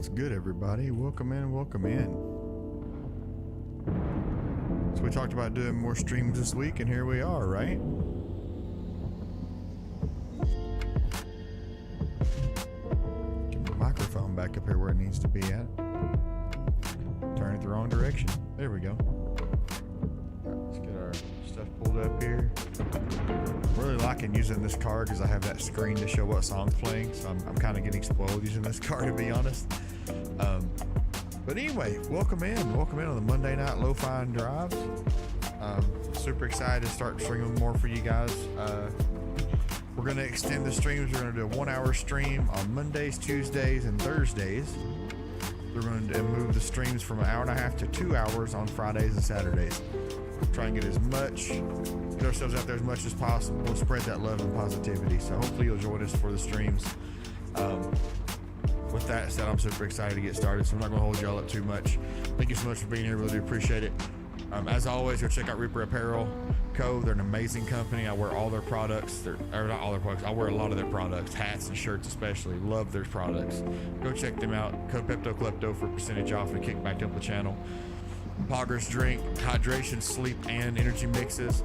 What's good, everybody? Welcome in, welcome in. So we talked about doing more streams this week, and here we are, right? Get the microphone back up here where it needs to be at. Turn it the wrong direction. There we go. All right, let's get our stuff pulled up here. I'm really liking using this card because I have that screen to show what song's playing, so I'm kind of getting spoiled using this card, to be honest. But anyway, welcome in on the Monday night Lofi and Drives. Super excited to start streaming more for you guys. We're going to extend the streams. We're going to do a 1 hour stream on Mondays, Tuesdays, and Thursdays. We're going to move the streams from 1.5 hours to 2 hours on Fridays and Saturdays. Try and get ourselves out there as much as possible and spread that love and positivity. So hopefully you'll join us for the streams. With that said, I'm super excited to get started, so I'm not going to hold y'all up too much. Thank you so much for being here. Really do appreciate it. As always, go check out Reaper Apparel Co. They're an amazing company. I wear all their products. Not all their products. I wear a lot of their products, hats and shirts especially. Love their products. Go check them out. Code PeptoKlepto for percentage off and kick back up the channel. Poggers drink, hydration, sleep, and energy mixes.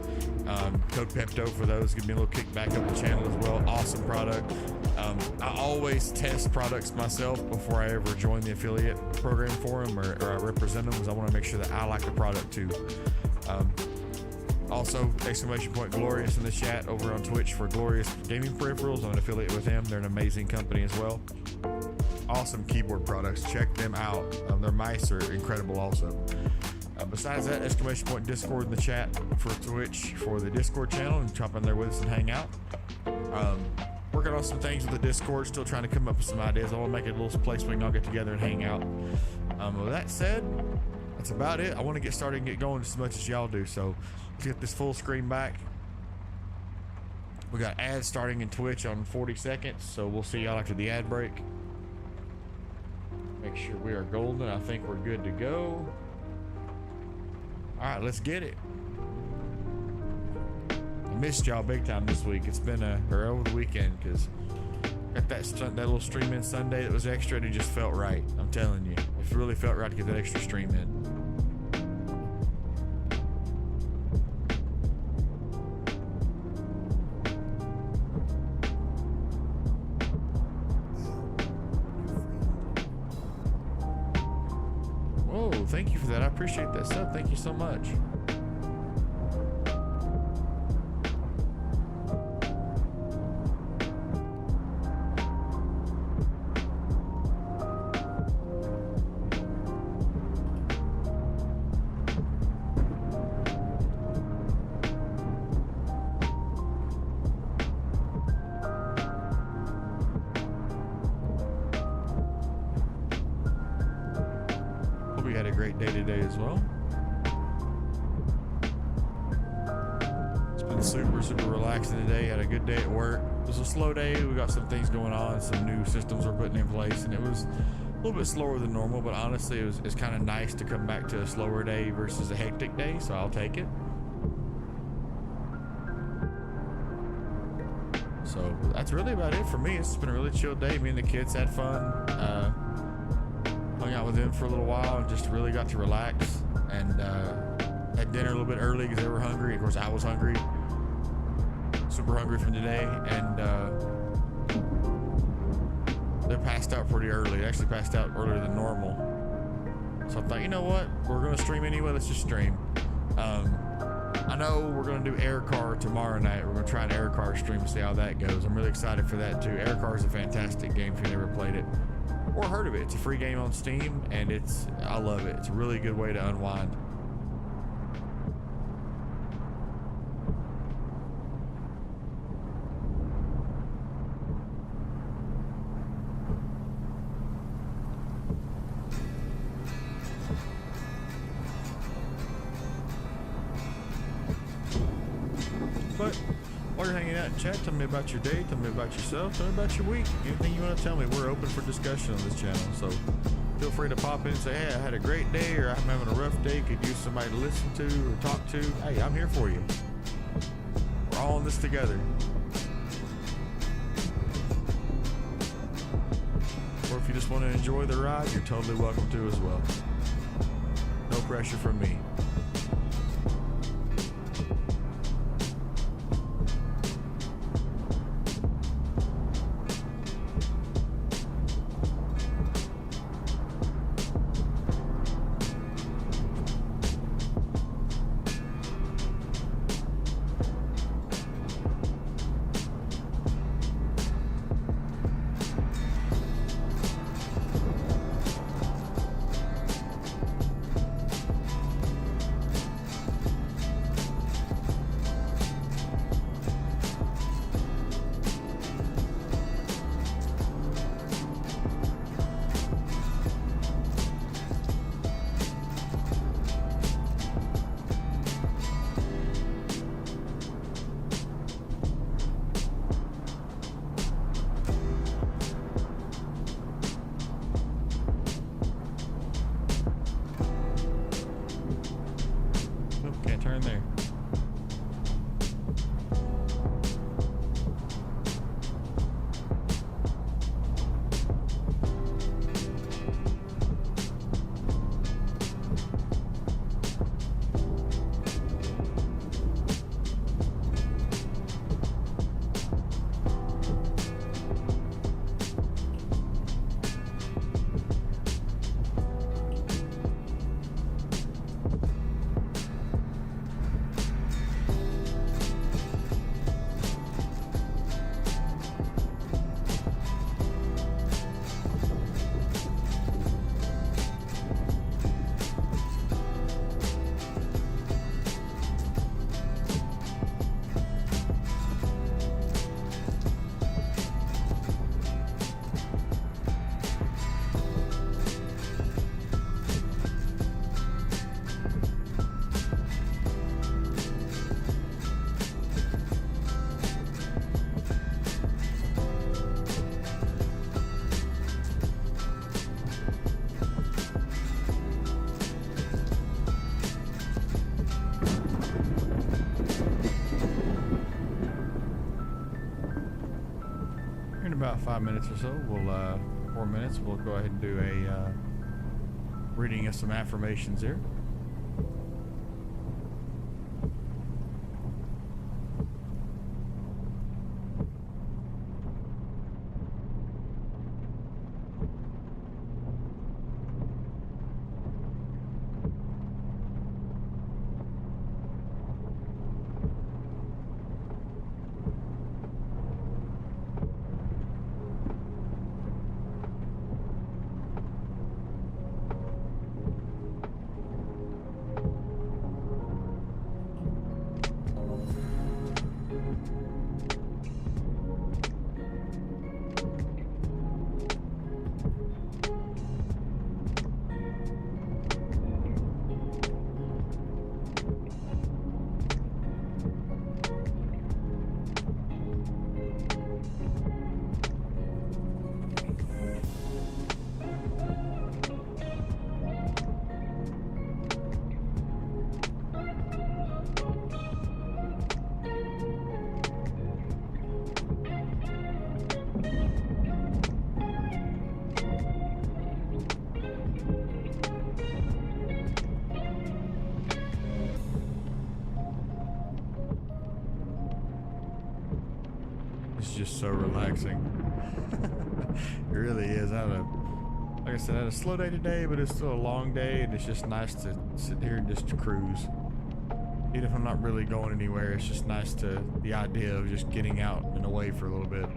Code Pepto for those. Give me a little kickback up the channel as well. Awesome product. I always test products myself before I ever join the affiliate program for them or I represent them, because I want to make sure that I like the product too. Also, exclamation point Glorious in the chat over on Twitch for Glorious Gaming Peripherals. I'm an affiliate with them. They're an amazing company as well. Awesome keyboard products. Check them out. Their mice are incredible also. Besides that, exclamation point Discord in the chat for Twitch for the Discord channel, and jump in there with us and hang out. Working on some things with the Discord, still trying to come up with some ideas. I want to make it a little place we can all get together and hang out. With that said, that's about it. I want to get started and get going just as much as y'all do. So let's get this full screen back. We got ads starting in Twitch on 40 seconds, so we'll see y'all after the ad break. Make sure we are golden. I think we're good to go. All right, let's get it. I missed y'all big time this week. It's been or over the weekend, because got that little stream in Sunday that was extra, and it just felt right. I'm telling you, it really felt right to get that extra stream in. Whoa, thank you for that. I appreciate that stuff. Thank you so much. Slow day. We got some things going on, some new systems we're putting in place, and it was a little bit slower than normal, but honestly it's kind of nice to come back to a slower day versus a hectic day, so I'll take it. So that's really about it for me. It's been a really chill day. Me and the kids had fun, hung out with them for a little while and just really got to relax, and had dinner a little bit early because they were hungry. Of course I was hungry, super hungry from today, and they passed out pretty early. They actually passed out earlier than normal. So I thought, you know what? We're gonna stream anyway. Let's just stream. I know we're gonna do Air Car tomorrow night. We're gonna try an Air Car stream and see how that goes. I'm really excited for that too. Air Car is a fantastic game if you've never played it or heard of it. It's a free game on Steam, and I love it. It's a really good way to unwind. Chat, tell me about your day, tell me about yourself, tell me about your week. Anything you want to tell me, we're open for discussion on this channel. So feel free to pop in and say, hey, I had a great day, or I'm having a rough day, could use somebody to listen to or talk to. Hey, I'm here for you. We're all in this together. Or if you just want to enjoy the ride, you're totally welcome to as well. No pressure from me. Can't turn there. In about 5 minutes or so, we'll 4 minutes, we'll go ahead and do a reading of some affirmations here. It's just so relaxing. It really is. Like I said, I had a slow day today, but it's still a long day, and it's just nice to sit here and just cruise. Even if I'm not really going anywhere, it's just nice the idea of just getting out and away for a little bit.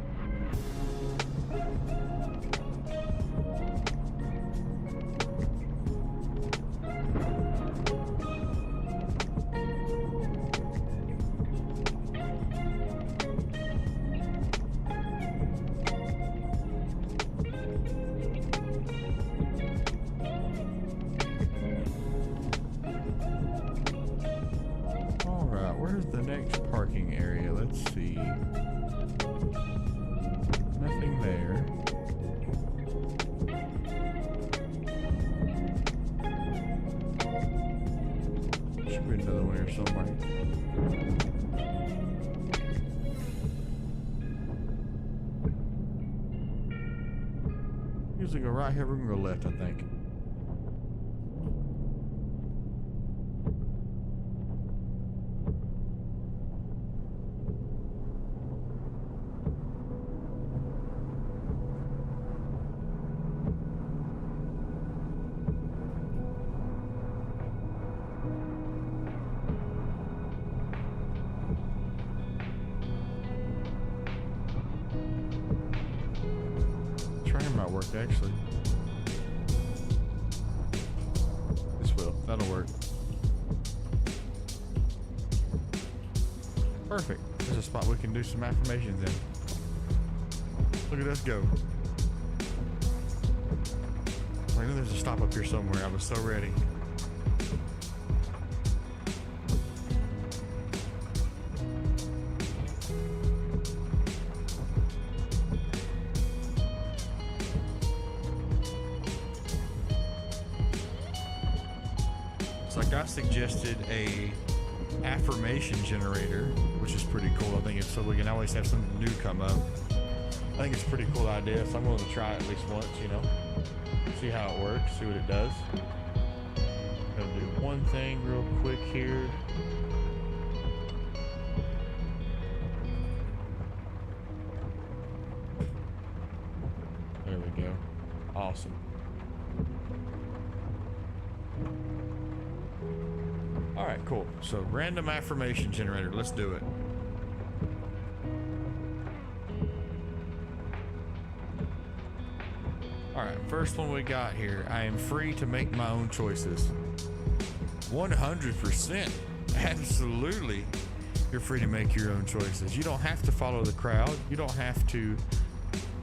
Where's the next parking area? Let's see. Nothing there. Should be another one here somewhere. usually go right here. We're gonna go left, I think. Might work actually. This will. That'll work. Perfect. There's a spot we can do some affirmations in. Look at us go. I knew there's a stop up here somewhere. I was so ready. Like I suggested a affirmation generator, which is pretty cool. I think it's so we can always have something new come up. I think it's a pretty cool idea, so I'm going to try it at least once, you know, see how it works, see what it does. Gonna do one thing real quick here. There we go. Awesome. All right, cool. So random affirmation generator. Let's do it. All right, first one we got here. I am free to make my own choices. 100%. Absolutely. You're free to make your own choices. You don't have to follow the crowd. You don't have to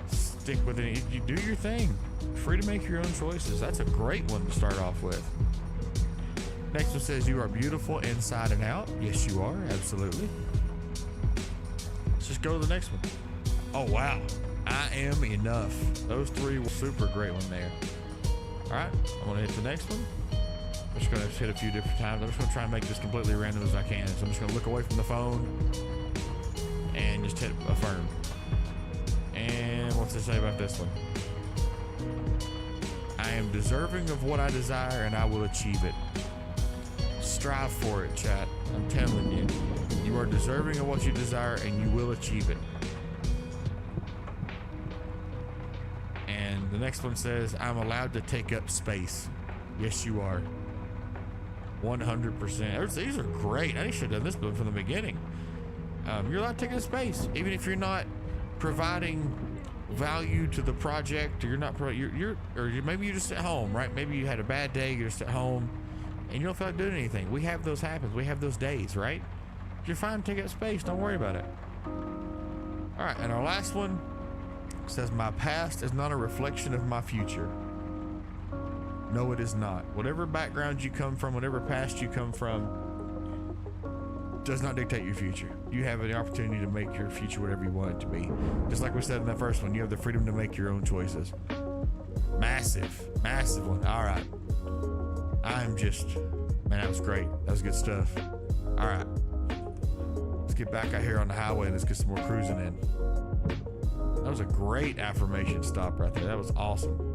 stick with it. You do your thing. Free to make your own choices. That's a great one to start off with. Next one says you are beautiful inside and out. Yes, you are. Absolutely. Let's just go to the next one. Oh, wow. I am enough. Those three were super great one there. All right. I'm going to hit the next one. I'm just going to hit a few different times. I'm just going to try and make this completely random as I can. So I'm just going to look away from the phone and just hit affirm. And what's it say about this one? I am deserving of what I desire and I will achieve it. Strive for it, chat. I'm telling you. You are deserving of what you desire and you will achieve it. And the next one says, I'm allowed to take up space. Yes, you are. 100%. These are great. I should have done this one from the beginning. You're allowed to take up space. Even if you're not providing value to the project, or you're not, maybe you're just at home, right? Maybe you had a bad day, you're just at home, and you don't feel like doing anything. We have those happen. We have those days, right? You're fine to take up space. Don't worry about it. All right, and our last one says, my past is not a reflection of my future. No, it is not. Whatever background you come from, whatever past you come from, does not dictate your future. You have the opportunity to make your future whatever you want it to be. Just like we said in that first one, you have the freedom to make your own choices. Massive, massive one. All right. I'm just, man, that was great. That was good stuff. All right. Let's get back out here on the highway and let's get some more cruising in. That was a great affirmation stop right there. That was awesome.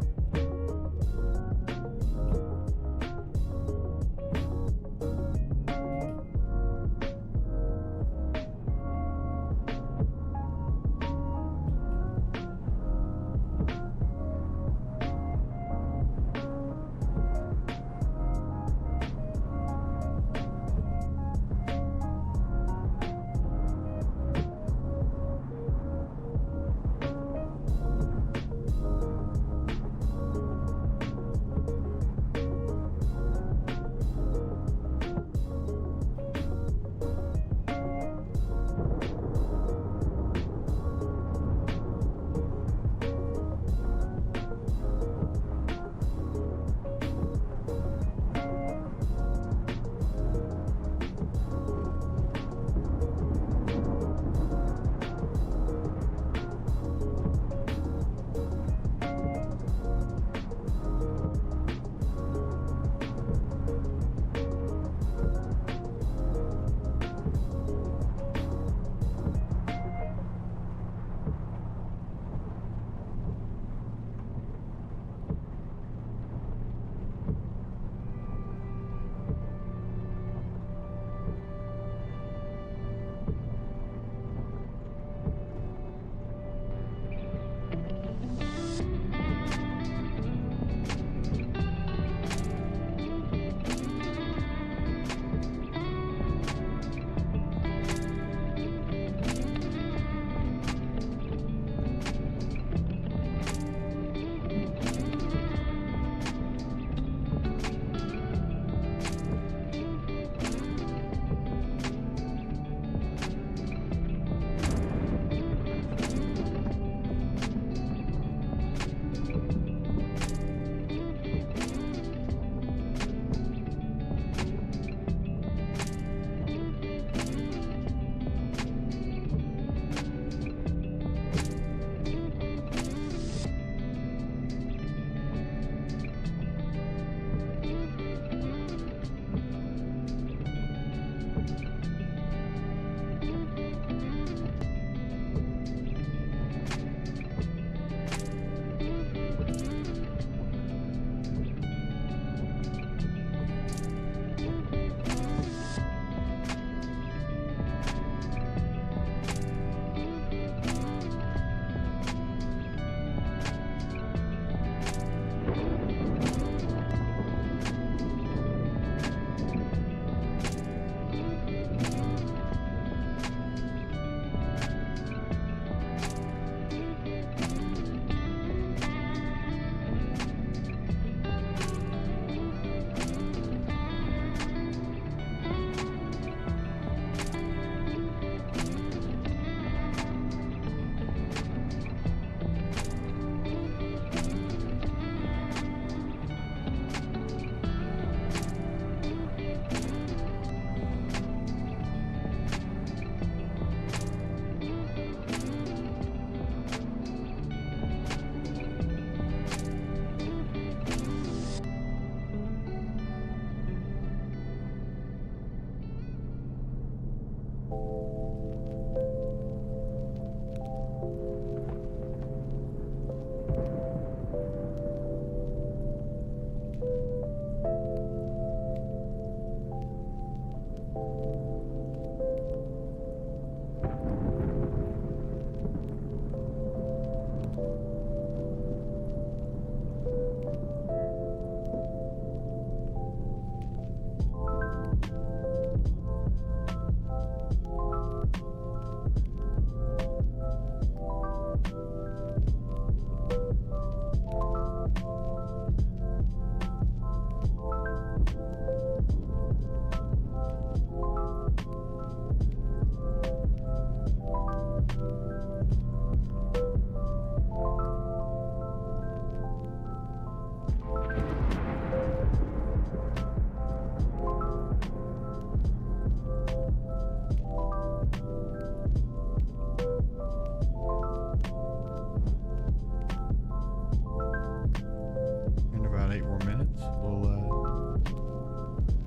In about 8 more minutes, we'll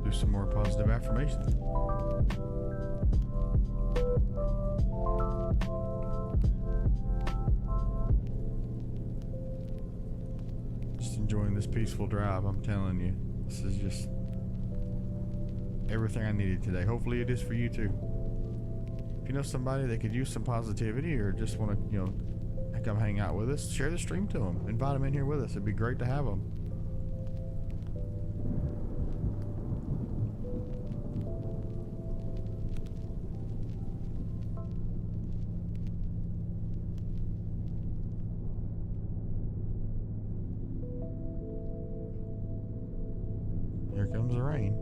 do some more positive affirmations. Just enjoying this peaceful drive, I'm telling you. This is just everything I needed today. Hopefully it is for you too. If you know somebody that could use some positivity or just want to, come hang out with us, share the stream to them. Invite them in here with us. It'd be great to have them. Here comes the rain.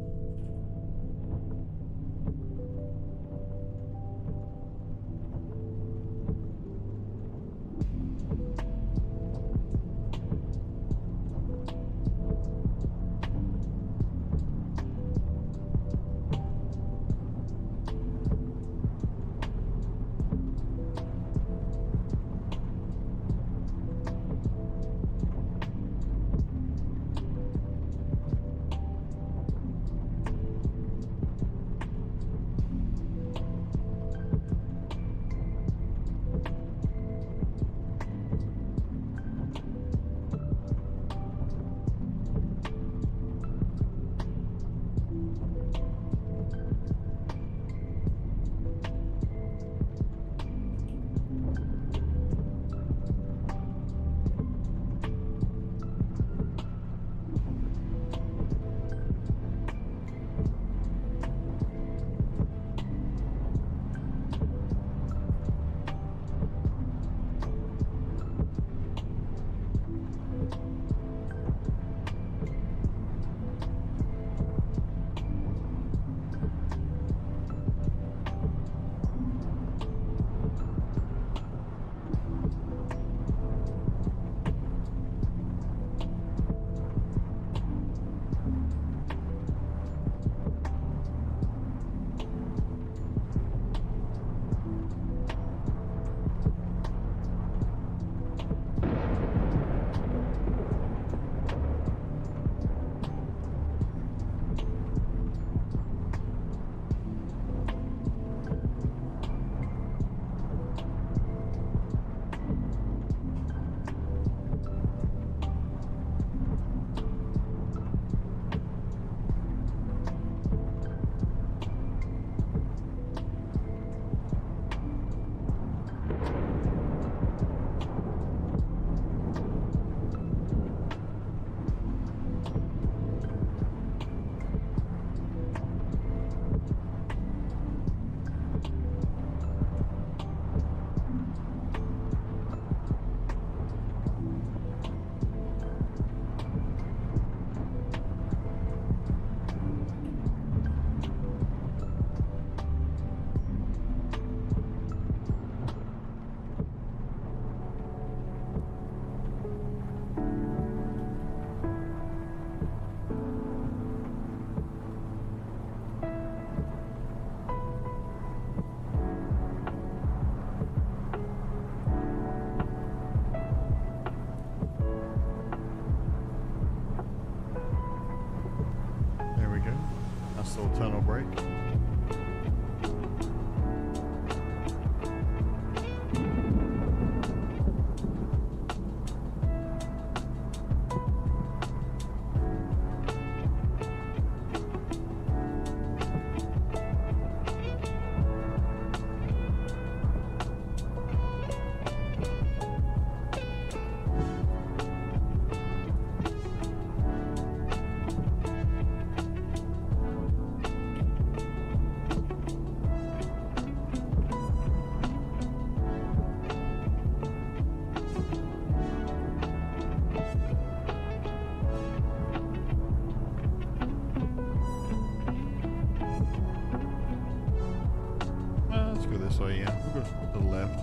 Let's go this way, yeah. We'll go to the left.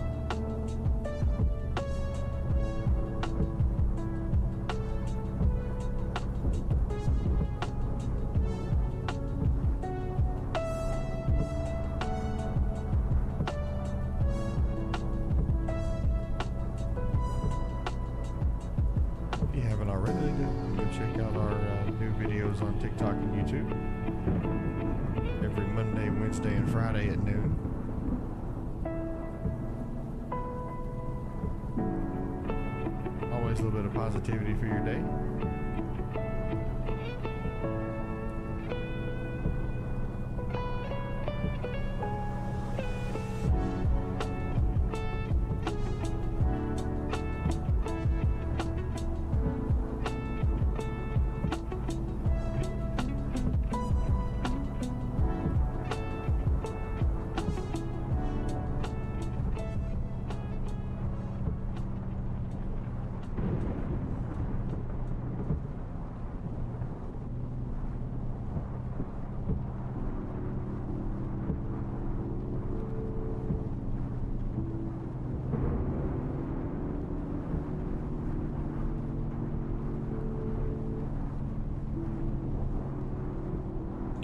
If you haven't already, go check out our new videos on TikTok and YouTube. Every Monday, Wednesday, and Friday at noon. Always a little bit of positivity for your day.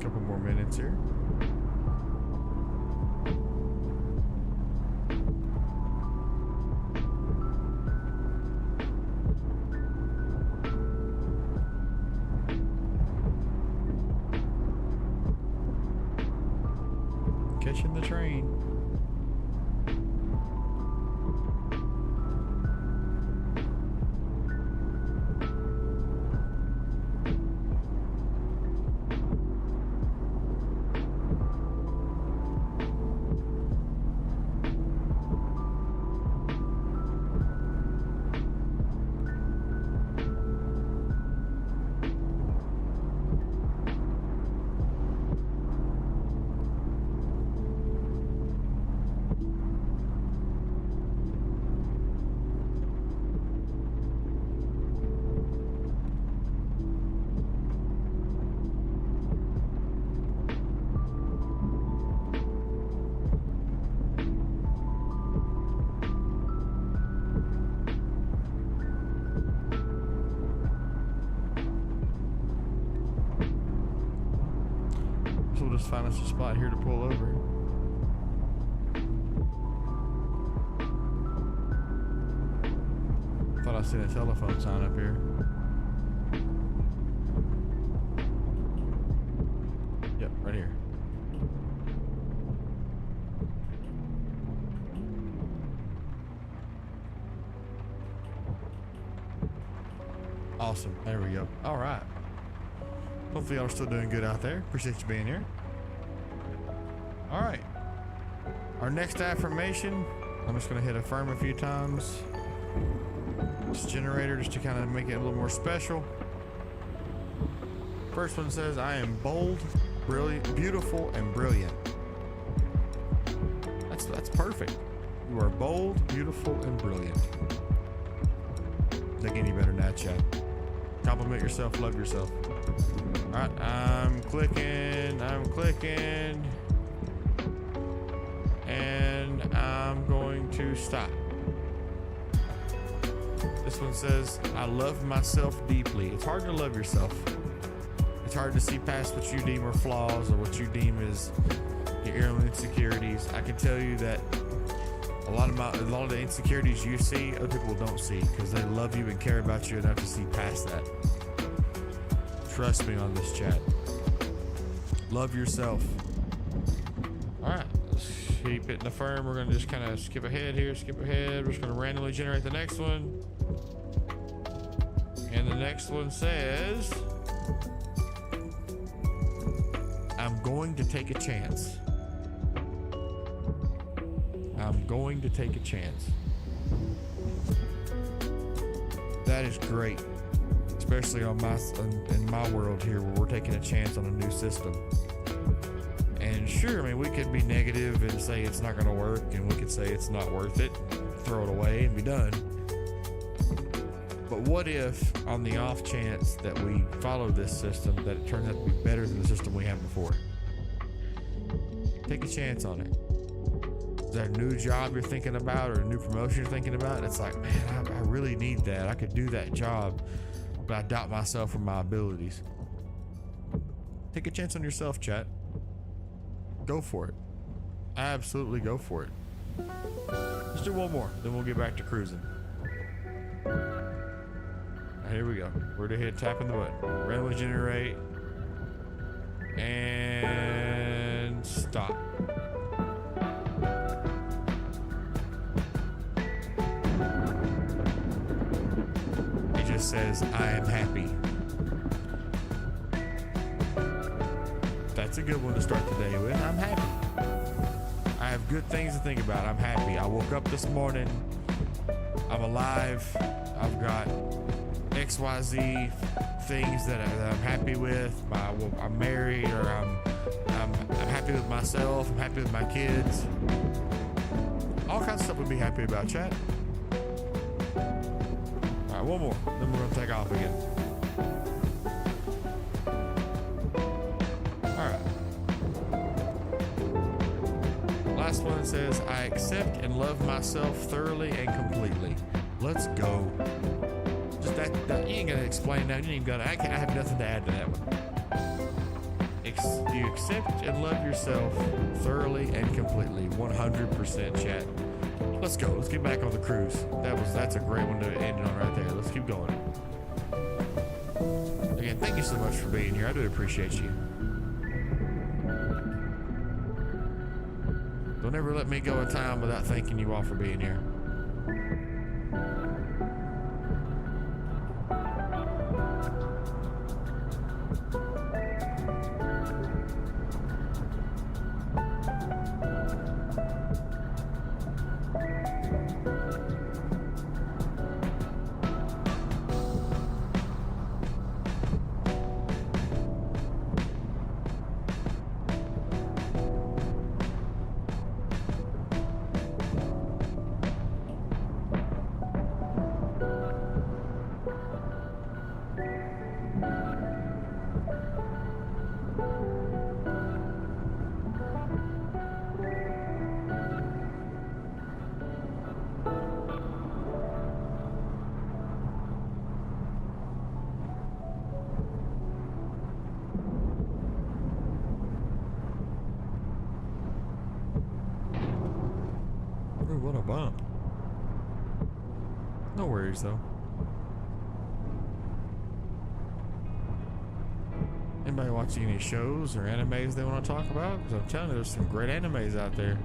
Couple more minutes here. Catching the train. So we'll just find us a spot here to pull over. Thought I seen a telephone sign up here. Yep, right here. Awesome. There we go. All right. Hopefully y'all are still doing good out there. Appreciate you being here. All right. Our next affirmation, I'm just going to hit affirm a few times. This generator just to kind of make it a little more special. First one says, I am bold, brilliant, beautiful, and brilliant. That's perfect. You are bold, beautiful, and brilliant. Doesn't get any better than that, chat. Compliment yourself, love yourself. All right, I'm clicking, and I'm going to stop. This one says, I love myself deeply. It's hard to love yourself. It's hard to see past what you deem are flaws or what you deem is your own insecurities. I can tell you that a lot of the insecurities you see, other people don't see because they love you and care about you enough to see past that. Trust me on this, chat. Love yourself. All right, let's keep hitting affirm. We're gonna just kind of skip ahead here, We're just gonna randomly generate the next one. And the next one says, I'm going to take a chance. I'm going to take a chance. That is great. Especially in my world here where we're taking a chance on a new system. And sure, I mean, we could be negative and say it's not going to work, and we could say it's not worth it, throw it away and be done. But what if on the off chance that we follow this system, that it turns out to be better than the system we had before? Take a chance on it. that new job you're thinking about or a new promotion you're thinking about. It's like, man, I really need that. I could do that job, but I doubt myself or my abilities. Take a chance on yourself, chat. Go for it. Absolutely go for it. Let's do one more, then we'll get back to cruising. Here we go. We're to hit tapping the button. Randomly generate. And stop. It just says, I am happy. That's a good one to start the day with. I'm happy. I have good things to think about. I'm happy. I woke up this morning. I'm alive. I've got XYZ things that I'm happy with. I'm married, or I'm happy with myself. I'm happy with my kids. All kinds of stuff we'd be happy about, chat. All right, one more, then we're gonna take off again. All right. Last one says, I accept and love myself thoroughly and completely. Let's go. Just that you ain't gonna explain that. You ain't gonna. I have nothing to add to that one. You accept and love yourself thoroughly and completely. 100% chat. Let's go. Let's get back on the cruise. That's a great one to end it on right there. Let's keep going. Again, thank you so much for being here. I do appreciate you. Don't ever let me go a time without thanking you all for being here. What a bump. No worries though. Anybody watching any shows or animes they want to talk about? Because I'm telling you, there's some great animes out there.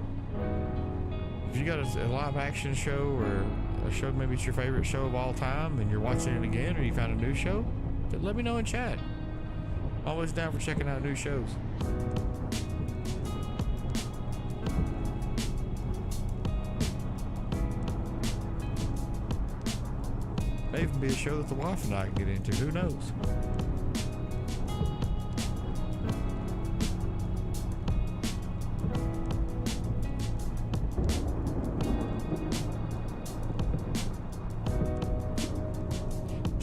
If you got a live action show or a show, maybe it's your favorite show of all time and you're watching it again, or you found a new show, then let me know in chat. Always down for checking out new shows. May even be a show that the wife and I can get into. Who knows?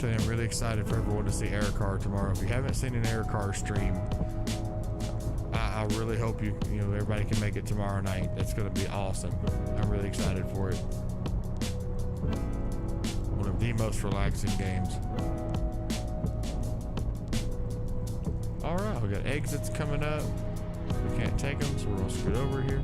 I'm really excited for everyone to see Aircar tomorrow. If you haven't seen an Aircar stream, I really hope everybody can make it tomorrow night. It's going to be awesome. I'm really excited for it. The most relaxing games. All right, we got exits coming up. We can't take them, so we're gonna scoot over here.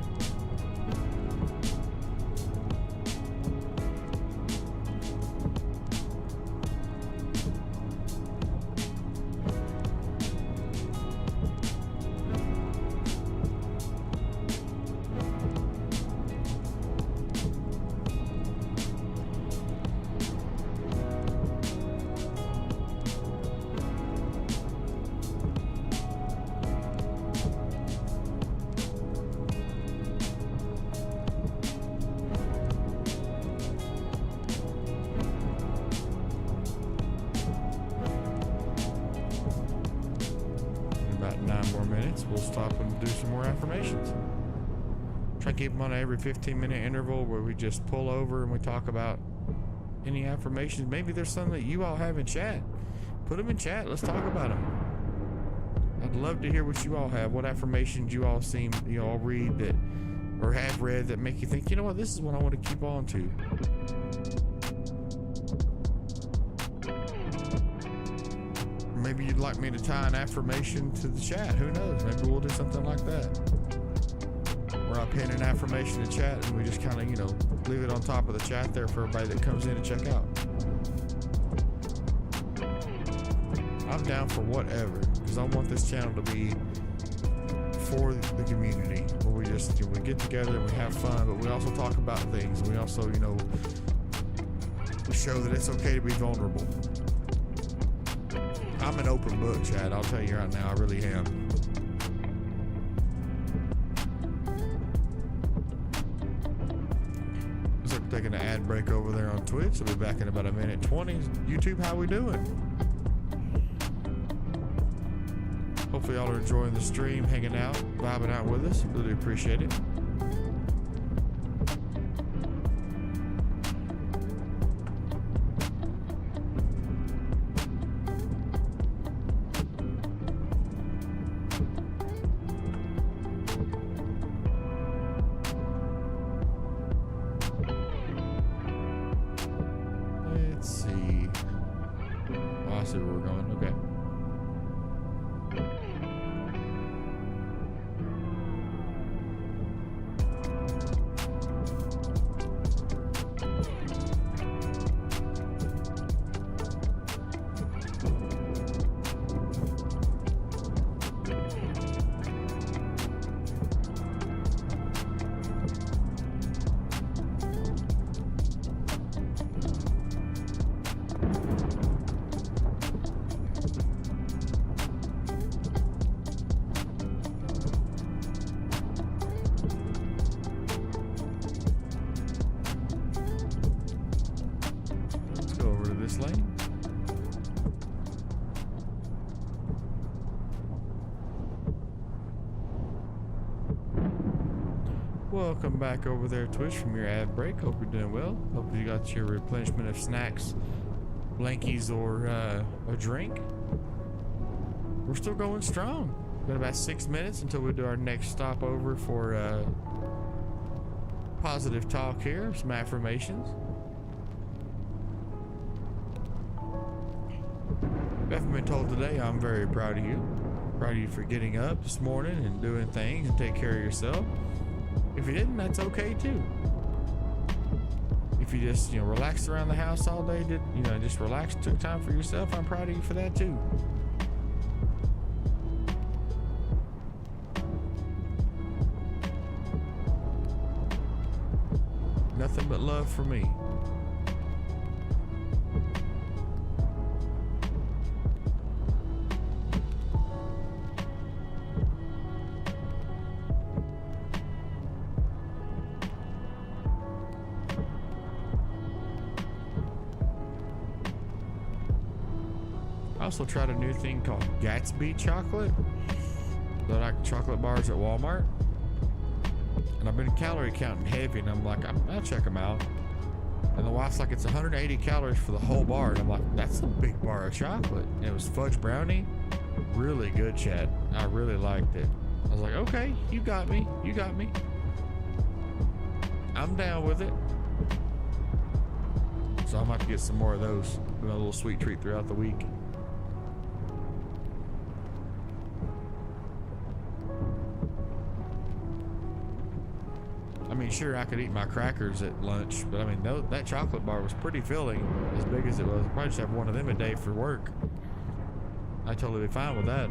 We'll stop and do some more affirmations. Try to keep them on an every 15-minute interval where we just pull over and we talk about any affirmations. Maybe there's some that you all have in chat. Put them in chat. Let's talk about them. I'd love to hear what you all have. What affirmations you all all read that or have read that make you think, you know what, this is what I want to keep on to. Maybe you'd like me to tie an affirmation to the chat. Who knows? Maybe we'll do something like that. Where I pin an affirmation to chat and we just kind of, you know, leave it on top of the chat there for everybody that comes in to check out. I'm down for whatever, because I want this channel to be for the community, where we just, you know, we get together and we have fun, but we also talk about things. And we also, you know, show that it's okay to be vulnerable. I'm an open book, Chad. I'll tell you right now, I really am. Looks like we're taking an ad break over there on Twitch. We'll be back in about a minute 20. YouTube, how we doing? Hopefully y'all are enjoying the stream, hanging out, vibing out with us. Really appreciate it. Let's see. Oh, I see where we're going. Okay. Welcome back over there, Twitch, from your ad break. Hope you're doing well. Hope you got your replenishment of snacks, blankies, or a drink. We're still going strong. Got about 6 minutes until we do our next stopover for positive talk here, some affirmations. If I've been told today, I'm very proud of you. Proud of you for getting up this morning and doing things and take care of yourself. If you didn't, that's okay too. If you just, you know, relaxed around the house all day, just relaxed, took time for yourself, I'm proud of you for that too. Nothing but love for me. I also tried a new thing called Gatsby chocolate. They're like chocolate bars at Walmart. And I've been calorie counting heavy, and I'm like, I'll check them out. And the wife's like, it's 180 calories for the whole bar. And I'm like, that's a big bar of chocolate. And it was fudge brownie. Really good, Chad. I really liked it. I was like, okay, you got me. You got me. I'm down with it. So I might have to get some more of those. A little sweet treat throughout the week. I mean, sure, I could eat my crackers at lunch, but I mean, that chocolate bar was pretty filling, as big as it was. I'd probably just have one of them a day for work. I'd totally be fine with that.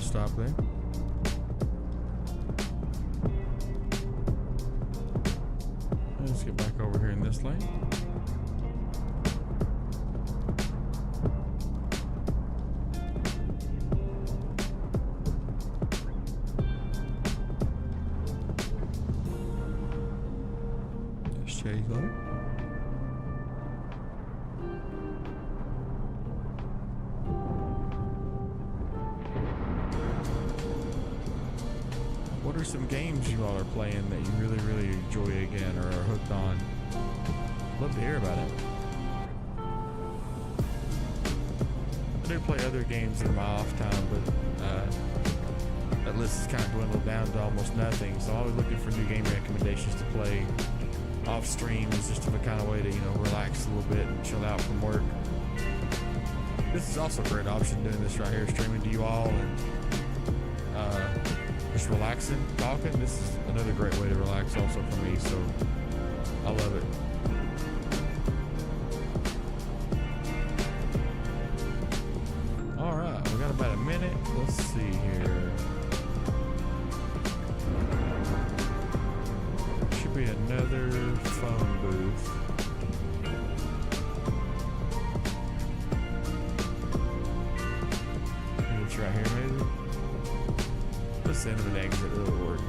stop there. Let's get back over here in this lane. Let's change that. What are some games you all are playing that you really enjoy again or are hooked on? Love to hear about it. I do play other games in my off time, but that list is kind of dwindled down to almost nothing. So I'm always looking for new game recommendations to play off stream. Is just a kind of way to, you know, relax a little bit and chill out from work. This is also a great option, doing this right here, streaming to you all and just relaxing, talking. This is another great way to relax also for me, so I love it. All right, we got about a minute. Let's see here. Should be another phone booth. It's right here, maybe. Let's end of an exit. It'll work.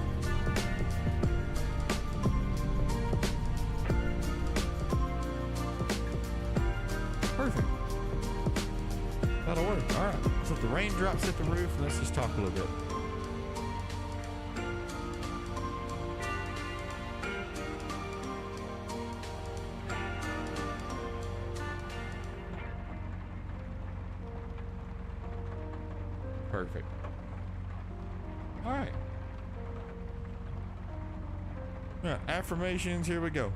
Perfect. That'll work. All right. So if the raindrops hit the roof, let's just talk a little bit. Perfect. All right. Yeah, affirmations, here we go.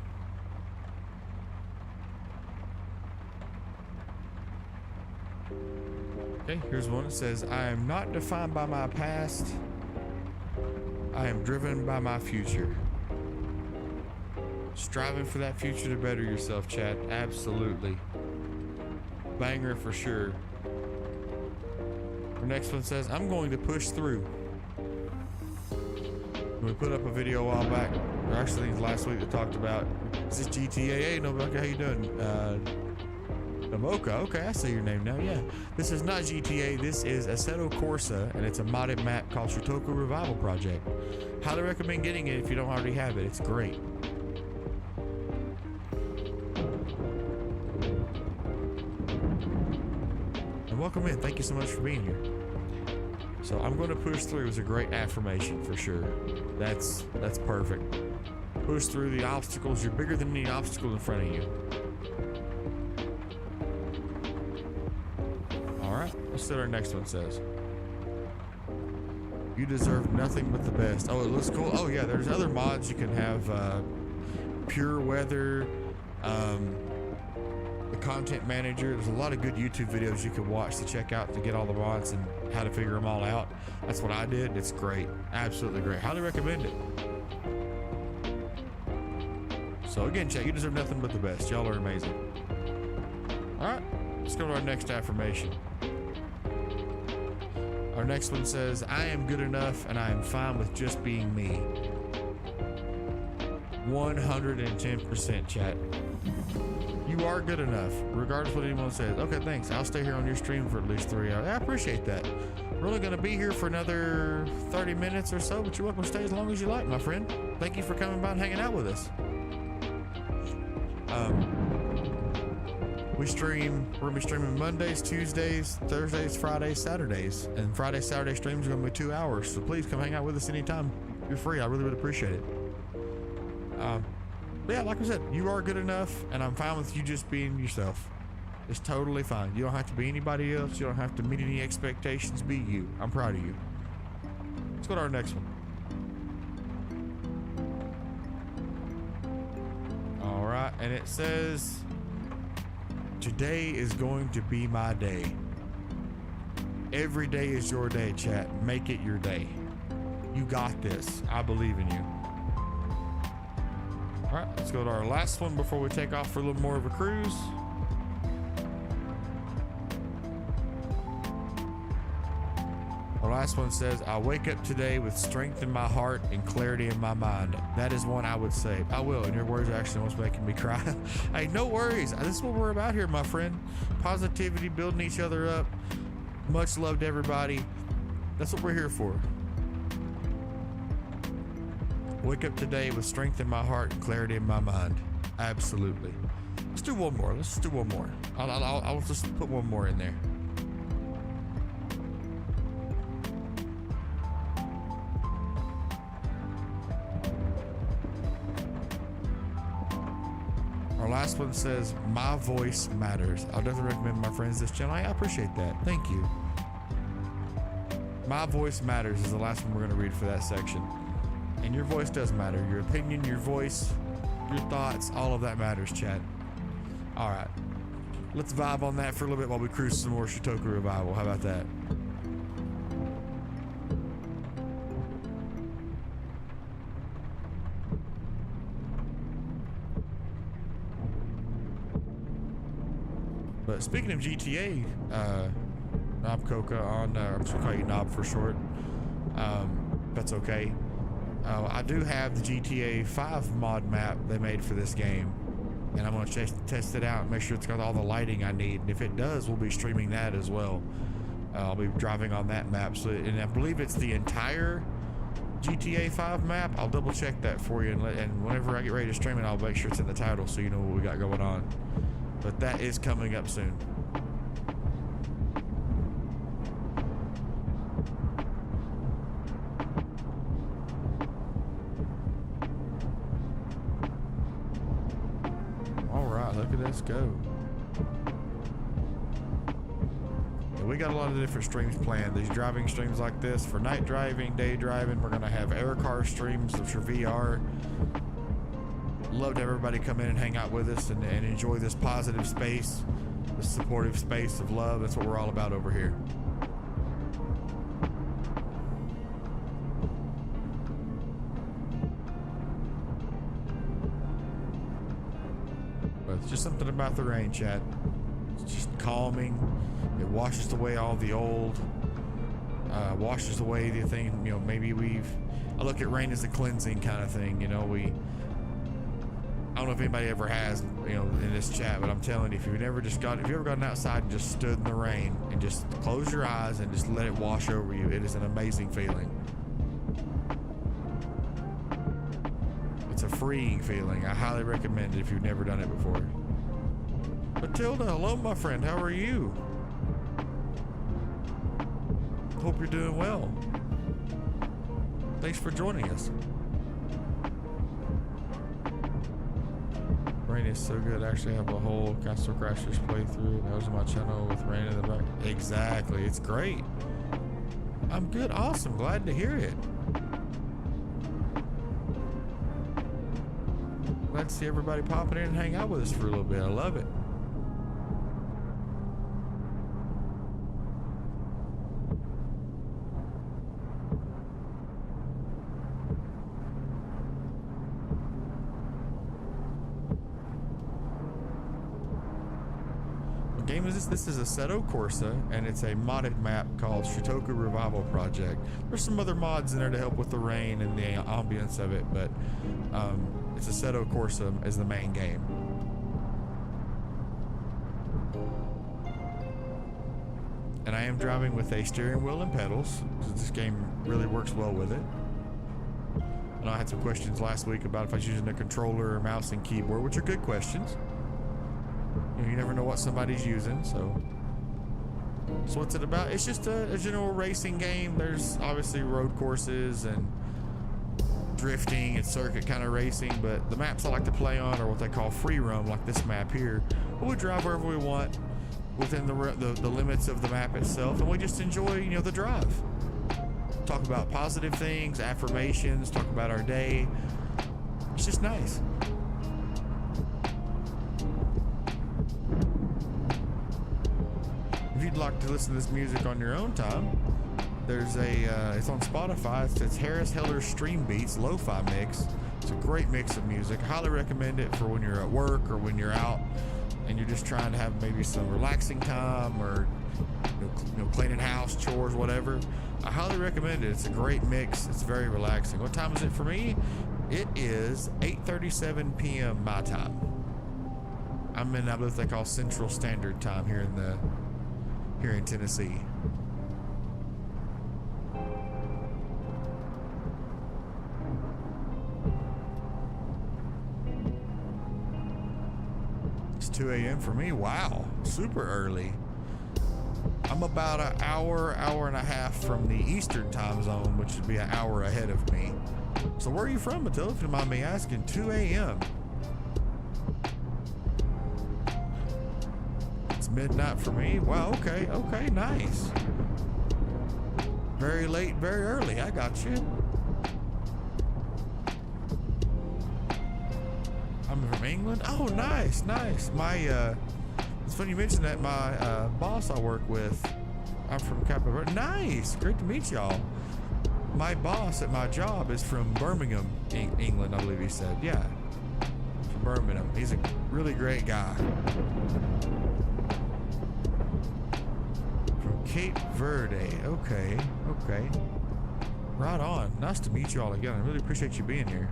Okay, here's one. It says, I am not defined by my past. I am driven by my future. Striving for that future to better yourself, chat. Absolutely. Banger for sure. The next one says, I'm going to push through. We put up a video a while back, or actually last week, that talked about, is this GTA? Hey, Noboka, how you doing? Noboka, okay, I see your name now, yeah. This is not GTA, this is Assetto Corsa, and it's a modded map called Shotoku Revival Project. Highly recommend getting it if you don't already have it, it's great. And welcome in, thank you so much for being here. So I'm going to push through is a great affirmation for sure. That's perfect. Push through the obstacles. You're bigger than any obstacle in front of you. All right, let's see what our next one says. You deserve nothing but the best. Oh, it looks cool. Oh yeah, there's other mods you can have. Pure weather, the content manager. There's a lot of good YouTube videos you can watch to check out to get all the mods and how to figure them all out. That's what I did. It's great. Absolutely great. Highly recommend it. So again, chat, you deserve nothing but the best. Y'all are amazing. All right, let's go to our next affirmation. Our next one says, I am good enough and I am fine with just being me. 110% chat. You are good enough, regardless of what anyone says. Okay, thanks. I'll stay here on your stream for at least 3 hours. I appreciate that. We're only going to be here for another 30 minutes or so, but you're welcome to stay as long as you like, my friend. Thank you for coming by and hanging out with us. We're going to be streaming Mondays, Tuesdays, Thursdays, Fridays, Saturdays. And Friday, Saturday streams are going to be 2 hours. So please come hang out with us anytime. You're free. I really would appreciate it. But yeah, like I said, you are good enough, and I'm fine with you just being yourself. It's totally fine. You don't have to be anybody else. You don't have to meet any expectations. Be you. I'm proud of you. Let's go to our next one. All right, and it says, today is going to be my day. Every day is your day, chat. Make it your day. You got this. I believe in you. All right, let's go to our last one before we take off for a little more of a cruise. Our last one says, I wake up today with strength in my heart and clarity in my mind. That is one I would say. I will, and your words are actually what's making me cry. Hey, no worries. This is what we're about here, my friend. Positivity, building each other up. Much love to everybody. That's what we're here for. Wake up today with strength in my heart and clarity in my mind. Absolutely. Let's do one more. Let's do one more. I'll just put one more in there. Our last one says, my voice matters. I'll definitely recommend my friends this channel. I appreciate that. Thank you. My voice matters is the last one we're going to read for that section. And your voice does matter. Your opinion, your voice, your thoughts, all of that matters, chat. All right. Let's vibe on that for a little bit while we cruise some more Shitoku Revival. How about that? But speaking of GTA, Knob Coca on, I'm just gonna call you Knob for short. That's okay. I do have the GTA 5 mod map they made for this game, and I'm gonna test it out and make sure it's got all the lighting I need. And if it does, we'll be streaming that as well. I'll be driving on that map. So, and I believe it's the entire GTA 5 map. I'll double check that for you, and whenever I get ready to stream it, I'll make sure it's in the title so you know what we got going on. But that is coming up soon. All right, look at this go. Yeah, we got a lot of different streams planned. These driving streams like this for night driving, day driving. We're gonna have air car streams for VR. Love to have everybody come in and hang out with us and enjoy this positive space, this supportive space of love. That's what we're all about over here. But it's just something about the rain, chat. It's just calming. It washes away all the old, washes away the thing, you know, maybe I look at rain as a cleansing kind of thing, you know. I don't know if anybody ever has, you know, in this chat, but I'm telling you, if you've ever gotten outside and just stood in the rain and just close your eyes and just let it wash over you, it is an amazing feeling. It's a freeing feeling. I highly recommend it if you've never done it before. Matilda, hello, my friend. How are you? Hope you're doing well. Thanks for joining us. Rain is so good. I actually have a whole Castle Crashers playthrough. That was on my channel with rain in the back. Exactly. It's great. I'm good. Awesome. Glad to hear it. Glad to see everybody popping in and hang out with us for a little bit. I love it. Game is this? This is Assetto Corsa, and it's a modded map called Shitoku Revival Project. There's some other mods in there to help with the rain and the ambience of it, but it's Assetto Corsa as the main game. And I am driving with a steering wheel and pedals, because this game really works well with it. And I had some questions last week about if I was using a controller or mouse and keyboard, which are good questions. You never know what somebody's using, so what's it about? It's just a general racing game. There's obviously road courses and drifting and circuit kind of racing, but the maps I like to play on are what they call free roam, like this map here. But we drive wherever we want within the limits of the map itself, and we just enjoy, you know, the drive. Talk about positive things, affirmations, talk about our day. It's just nice. If you'd like to listen to this music on your own time, there's it's on Spotify. It's Harris Heller's Streambeats Lofi mix. It's a great mix of music. Highly recommend it for when you're at work or when you're out and you're just trying to have maybe some relaxing time, or cleaning house, chores, whatever, I highly recommend it. It's a great mix. It's very relaxing. What time is it for me? It is 8:37 p.m. my time. I'm in, I believe they call Central Standard Time here in Tennessee. It's 2 a.m. for me. Wow, super early. I'm about an hour and a half from the Eastern time zone, which would be an hour ahead of me. So where are you from, Matilda, if you don't mind me asking? 2 a.m. It's midnight for me. Wow, okay, nice. Very late, very early. I got you. I'm from England. Oh, nice. My it's funny you mentioned that. My boss I work with, I'm from Cape Verde. Nice, great to meet y'all. My boss at my job is from Birmingham, England, I believe he said. Yeah, from Birmingham. He's a really great guy. From Cape Verde. Okay. Right on. Nice to meet you all again. I really appreciate you being here.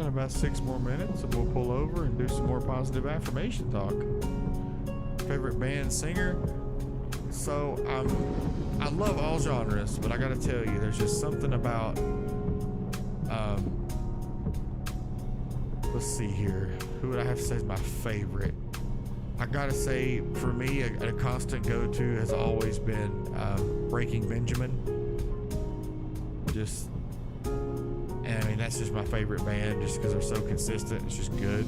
About 6 more minutes and we'll pull over and do some more positive affirmation talk. Favorite band, singer? So I love all genres, but I gotta tell you, there's just something about let's see here, who would I have to say is my favorite? I gotta say, for me, a constant go-to has always been Breaking Benjamin. I mean, that's just my favorite band, just because they're so consistent. It's just good.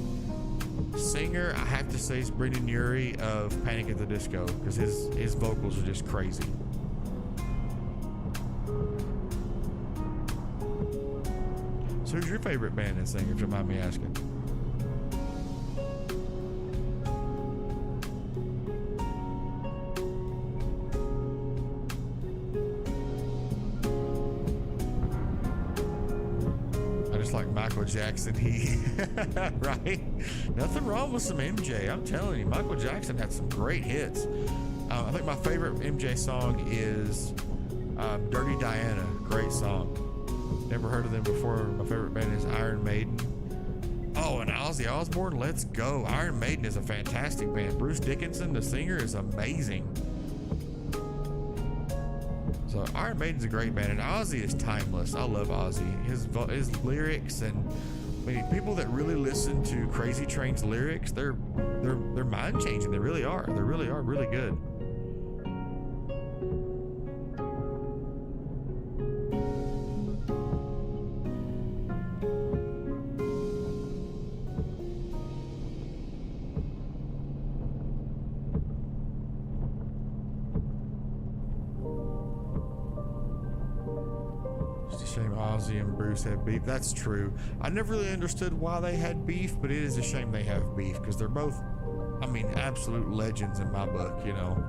Singer, I have to say, is Brendan Urie of Panic at the Disco, because his vocals are just crazy. So who's your favorite band and singer, if you don't mind me asking? Jackson, right? Nothing wrong with some MJ. I'm telling you, Michael Jackson had some great hits. I think my favorite MJ song is Dirty Diana. Great song. Never heard of them before. My favorite band is Iron Maiden. Oh, and Ozzy Osbourne, let's go. Iron Maiden is a fantastic band. Bruce Dickinson, the singer, is amazing. So Iron Maiden's a great band, and Ozzy is timeless. I love Ozzy. His lyrics, and I mean, people that really listen to Crazy Train's lyrics, they're mind changing. They really are. They really are really good. Ozzy and Bruce have beef. That's true. I never really understood why they had beef, but it is a shame they have beef, because they're both, I mean, absolute legends in my book, you know.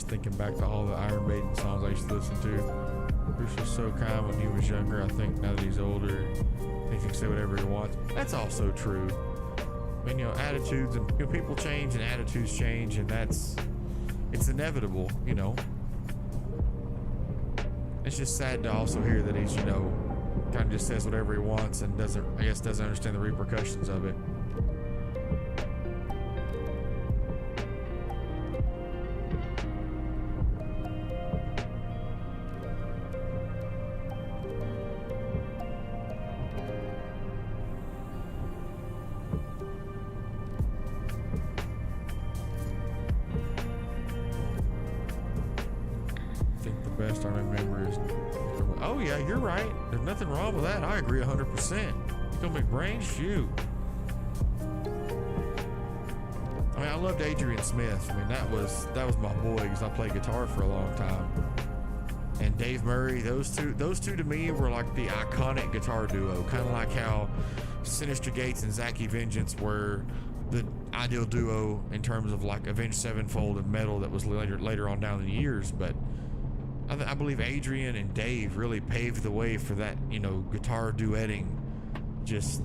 Thinking back to all the Iron Maiden songs I used to listen to. Bruce was so kind when he was younger. I think now that he's older, he can say whatever he wants. That's also true. I mean, you know, attitudes and people change and attitudes change, and it's inevitable, you know. It's just sad to also hear that he's, kind of just says whatever he wants and doesn't understand the repercussions of it. Best I remember is, oh yeah, you're right. There's nothing wrong with that. I agree 100%. Little McBrain, shoot. I mean, I loved Adrian Smith. I mean, that was my boy because I played guitar for a long time. And Dave Murray, those two to me were like the iconic guitar duo, kind of like how Sinister Gates and Zacky Vengeance were the ideal duo in terms of like Avenged Sevenfold and metal that was later on down the years, but I believe Adrian and Dave really paved the way for that, you know, guitar duetting. Just,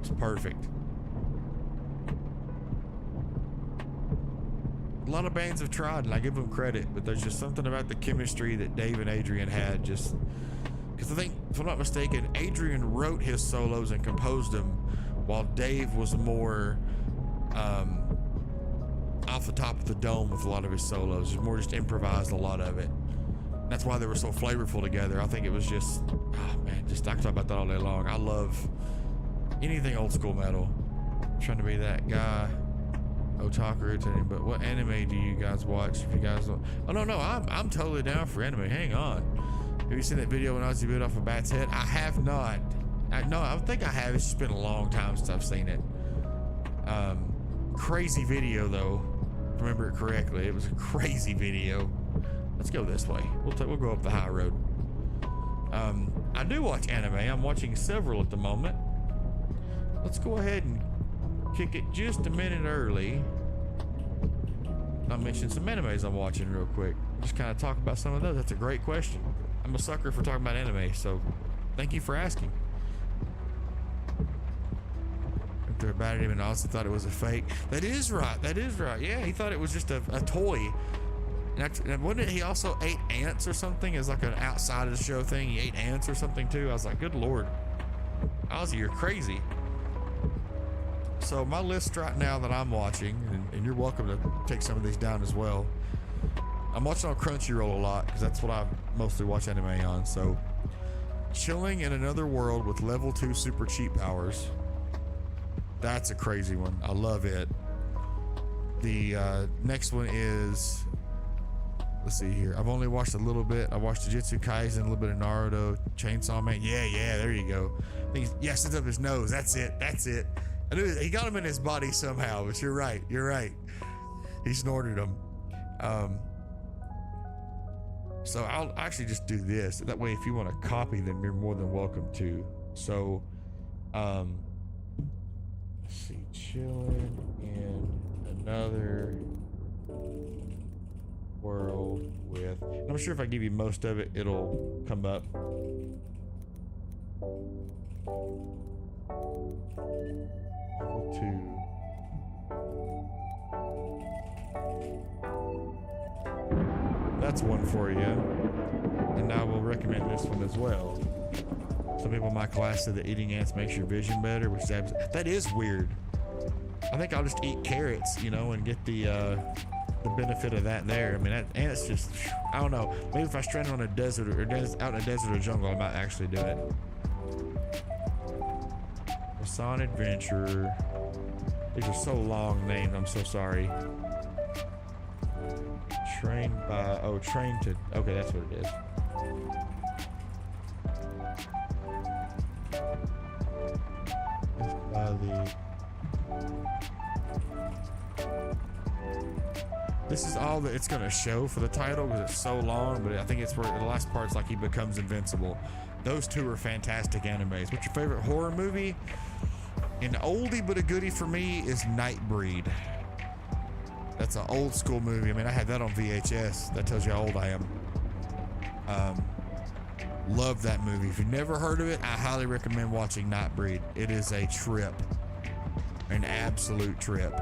it's perfect. A lot of bands have tried, and I give them credit, but there's just something about the chemistry that Dave and Adrian had. Just because I think, if I'm not mistaken, Adrian wrote his solos and composed them, while Dave was more off the top of the dome with a lot of his solos. It was more just improvised, a lot of it. That's why they were so flavorful together. I think it was just, oh man, just I can talk about that all day long. I love anything old school metal. I'm trying to be that guy, otaku irritating, but what anime do you guys watch? If you guys don't, oh no, I'm totally down for anime. Hang on. Have you seen that video when Ozzy bit off a bat's head? I have not. No, I think I have. It's just been a long time since I've seen it. Crazy video though. If I remember it correctly, it was a crazy video. Let's go this way. We'll go up the high road. I do watch anime. I'm watching several at the moment. Let's go ahead and kick it just a minute early. I'll mention some animes I'm watching real quick. Just kind of talk about some of those. That's a great question. I'm a sucker for talking about anime, so thank you for asking. They're about it, even also thought it was a fake. That is right. That is right. Yeah, he thought it was just a toy. And wouldn't he also ate ants or something as like an outside of the show thing? He ate ants or something too. I was like, good Lord, Ozzy, you're crazy. So my list right now that I'm watching, and you're welcome to take some of these down as well. I'm watching on Crunchyroll a lot because that's what I mostly watch anime on. So Chilling in Another World with level 2 super cheap powers. That's a crazy one. I love it. The next one is, let's see here. I've only watched a little bit. I watched Jujutsu Kaisen, a little bit of Naruto, Chainsaw Man. Yeah, there you go. I think sends up his nose. That's it. I knew he got him in his body somehow, but you're right. He snorted him. So I'll actually just do this. That way, if you want to copy them, you're more than welcome to. So, let's see. Chilling in Another World with, I'm sure if I give you most of it, it'll come up. Level 2. That's one for you. And now we'll recommend this one as well. Some people in my class said that eating ants makes your vision better, which that is weird. I think I'll just eat carrots, you know, and get the benefit of that there. I mean, ants just, I don't know. Maybe if I stranded on a desert or out in a desert or jungle, I might actually do it. Wasan Adventure. These are so long named. I'm so sorry. Train to, okay, that's what it is. It's by this is all that it's gonna show for the title because it's so long, but I think it's where the last part's like he becomes invincible. Those two are fantastic animes. What's your favorite horror movie? An oldie but a goodie for me is Nightbreed. That's an old school movie. I mean, I had that on VHS. That tells you how old I am. Love that movie. If you've never heard of it, I highly recommend watching Nightbreed. It is a trip, an absolute trip.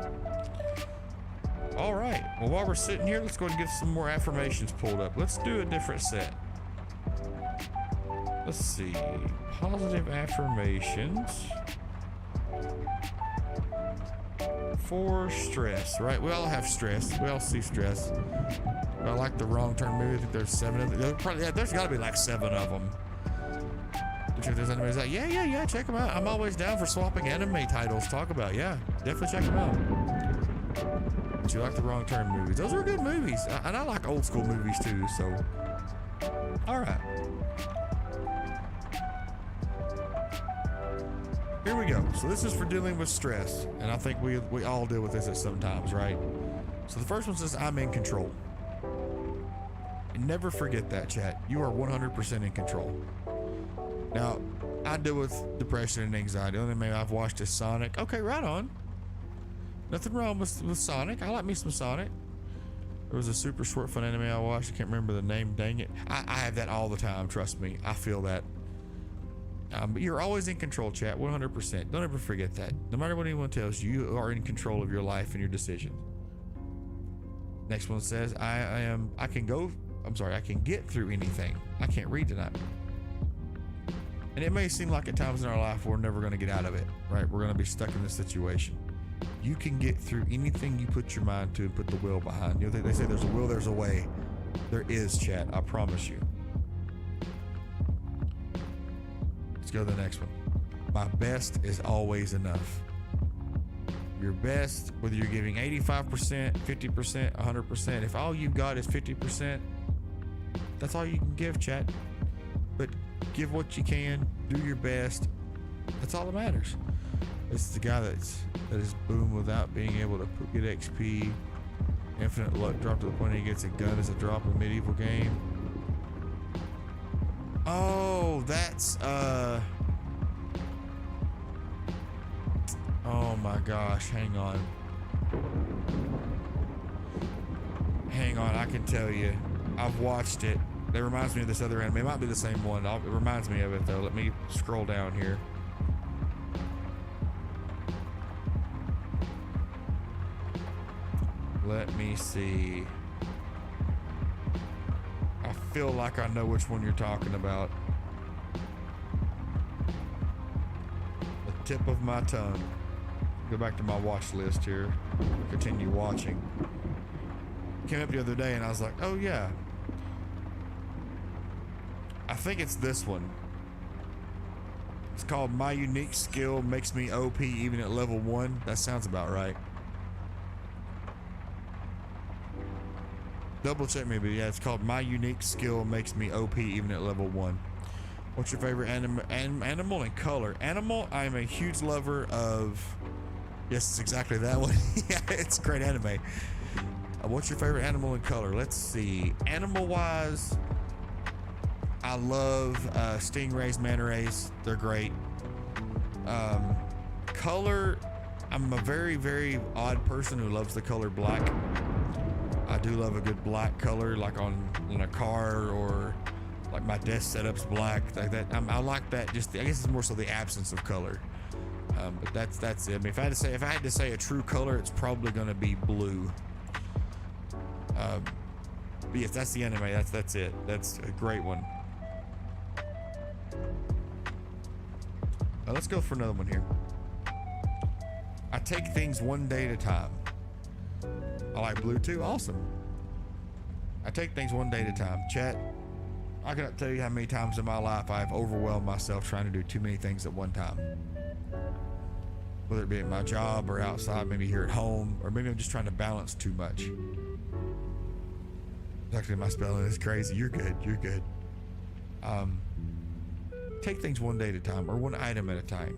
All right, well, while we're sitting here, let's go and get some more affirmations pulled up. Let's do a different set. Let's see. Positive affirmations for stress, right? We all have stress. We all see stress. I like the wrong turn movie. I think there's 7 of them. Probably, yeah, there's got to be like 7 of them. Check those animes out. Yeah. Check them out. I'm always down for swapping anime titles. Talk about. Yeah, definitely check them out. But you like the wrong turn movies. Those are good movies, and I like old school movies too. So, all right. Here we go. So this is for dealing with stress, and I think we all deal with this at some times, right? So the first one says, I'm in control. And never forget that, chat. You are 100% in control. Now, I deal with depression and anxiety. The only anime I've watched is Sonic. Okay, right on. Nothing wrong with Sonic. I like me some Sonic. There was a super short fun anime I watched. I can't remember the name, dang it. I have that all the time, trust me. I feel that. But you're always in control, chat, 100%. Don't ever forget that. No matter what anyone tells you, you are in control of your life and your decisions. Next one says, I can get through anything. I can't read tonight. And it may seem like at times in our life we're never going to get out of it, right? We're going to be stuck in this situation. You can get through anything you put your mind to and put the will behind. You know, they say there's a will, there's a way. There is, chat, I promise you. Let's go to the next one. My best is always enough. Your best, whether you're giving 85%, 50%, 100%, if all you've got is 50%, that's all you can give, chat. But give what you can, do your best. That's all that matters. This is the guy that is boom without being able to get XP. Infinite luck drop to the point he gets a gun as a drop in medieval game. Oh, that's oh my gosh, hang on, I can tell you, I've watched it. It reminds me of this other anime. It might be the same one. It reminds me of it though. Let me scroll down here. Let me see. I feel like I know which one you're talking about. The tip of my tongue. Go back to my watch list here. Continue watching. Came up the other day and I was like, oh yeah. I think it's this one. It's called My Unique Skill Makes Me OP Even at Level 1. That sounds about right. Double check me, but yeah, it's called My Unique Skill Makes Me OP Even at Level 1. What's your favorite animal and color? Animal, I'm a huge lover of... Yes, it's exactly that one. Yeah, it's a great anime. What's your favorite animal and color? Let's see. Animal-wise, I love stingrays, manta rays. They're great. Color, I'm a very, very odd person who loves the color black. I do love a good black color, like in a car, or like my desk setup's black, like that. I like that. Just I guess it's more so the absence of color. But that's it. I mean, if I had to say a true color, it's probably going to be blue. But yes, that's the anime. That's it. That's a great one. Let's go for another one here. I take things one day at a time. I like blue too. Awesome. I take things one day at a time. Chat, I cannot tell you how many times in my life I've overwhelmed myself trying to do too many things at one time. Whether it be at my job or outside, maybe here at home, or maybe I'm just trying to balance too much. Actually, my spelling is crazy. You're good. You're good. Take things one day at a time, or one item at a time.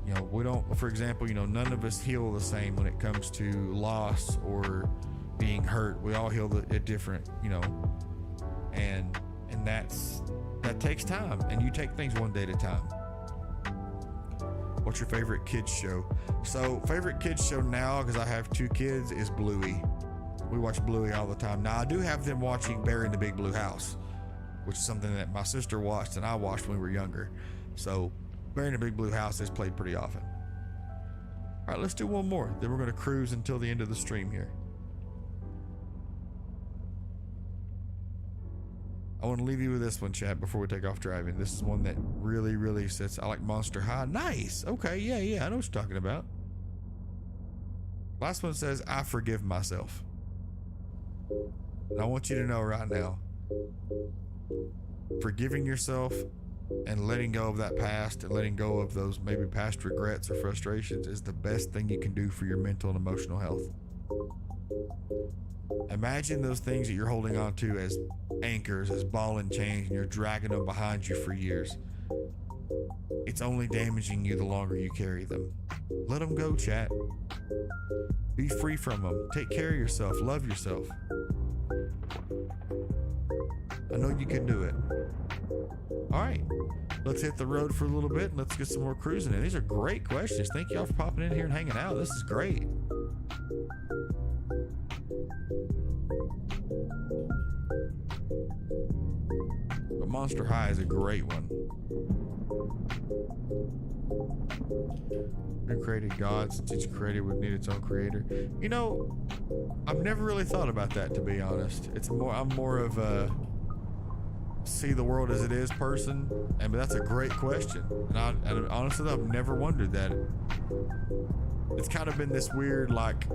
You know, we don't, for example, you know, none of us heal the same when it comes to loss or being hurt. We all heal it different, you know, and that takes time, and you take things one day at a time. What's your favorite kids show? So favorite kids show now, because I have 2 kids, is Bluey. We watch Bluey all the time. Now I do have them watching Bear in the Big Blue House, which is something that my sister watched and I watched when we were younger. So Bear in the Big Blue House is played pretty often. All right, let's do one more. Then we're going to cruise until the end of the stream here. I want to leave you with this one, chat, before we take off driving. This is one that really, really sits. I like Monster High. Nice. Okay. Yeah. I know what you're talking about. Last one says, I forgive myself. And I want you to know right now, forgiving yourself and letting go of that past and letting go of those maybe past regrets or frustrations is the best thing you can do for your mental and emotional health. Imagine those things that you're holding on to as anchors, as ball and chains, and you're dragging them behind you for years. It's only damaging you the longer you carry them. Let them go, chat. Be free from them. Take care of yourself. Love yourself. I know you can do it. All right, let's hit the road for a little bit and let's get some more cruising in. These are great questions. Thank y'all for popping in here and hanging out. This is great. But Monster High is a great one. Who created God since each created would need its own creator? You know, I've never really thought about that, to be honest. I'm more of a see the world as it is person, but that's a great question. And honestly, I've never wondered that. It's kind of been this weird, like,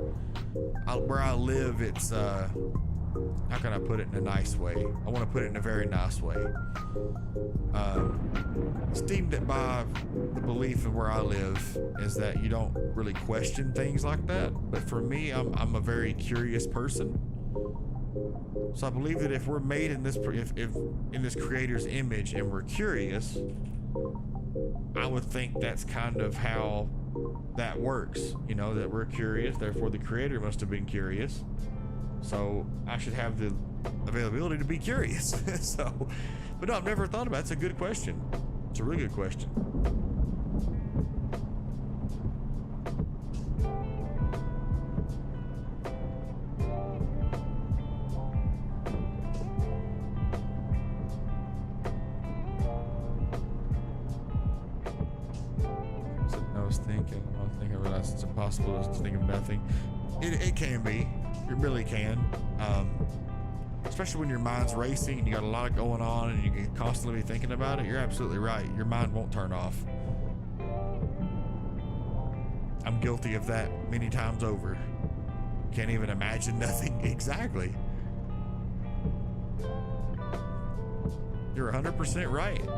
where I live, it's, how can I put it in a nice way? I want to put it in a very nice way. It's deemed it by the belief in where I live is that you don't really question things like that. But for me, I'm a very curious person. So I believe that if we're made in this, if in this creator's image and we're curious, I would think that's kind of how that works. You know, that we're curious, therefore the creator must have been curious. So I should have the availability to be curious. So, but no, I've never thought about it. It's a good question. It's a really good question. I realized it's impossible to think of nothing. It can be. It really can. Especially when your mind's racing and you got a lot going on and you can constantly be thinking about it. You're absolutely right. Your mind won't turn off. I'm guilty of that many times over. Can't even imagine nothing. Exactly. You're 100% right.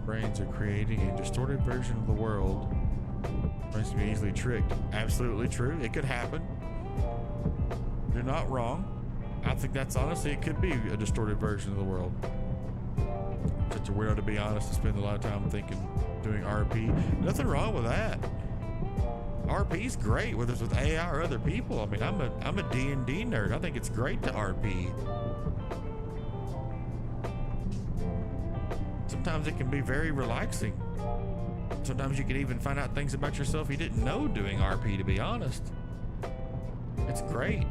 Brains are creating a distorted version of the world. Brains can be easily tricked. Absolutely true. It could happen. You're not wrong. I think that's honestly, it could be a distorted version of the world. Such a weirdo, to be honest, to spend a lot of time thinking, doing RP. Nothing wrong with that. RP's great, whether it's with AI or other people. I mean, I'm a D&D nerd. I think it's great to RP. Sometimes it can be very relaxing. Sometimes you can even find out things about yourself you didn't know doing RP, to be honest. It's great.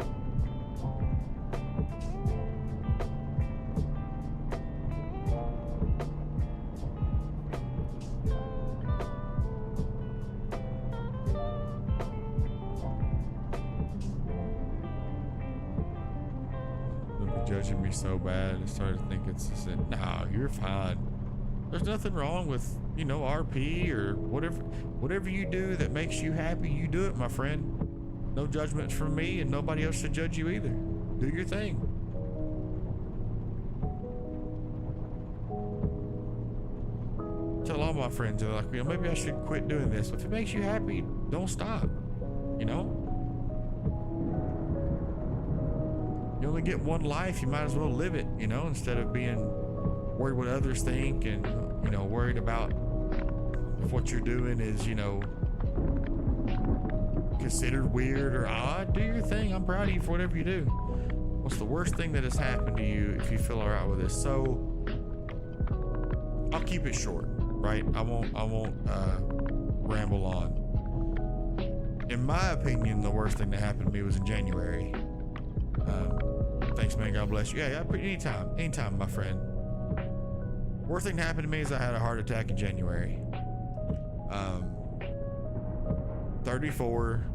They'll be judging me so bad. I started thinking, nah, you're fine. There's nothing wrong with, you know, RP or whatever you do that makes you happy, you do it, my friend. No judgments from me, and nobody else should judge you either. Do your thing. Tell all my friends, they're like, you know, maybe I should quit doing this. If it makes you happy, don't stop, you know? You only get one life, you might as well live it, you know, instead of being worried what others think and, you know, worried about if what you're doing is, you know, considered weird or odd. Do your thing. I'm proud of you for whatever you do. What's the worst thing that has happened to you if you feel all right with this? So I'll keep it short, right? I won't ramble on. in my opinion, the worst thing that happened to me was in January. Thanks, man. God bless you. Yeah, anytime, my friend. Worst thing that happened to me is I had a heart attack in January. 34.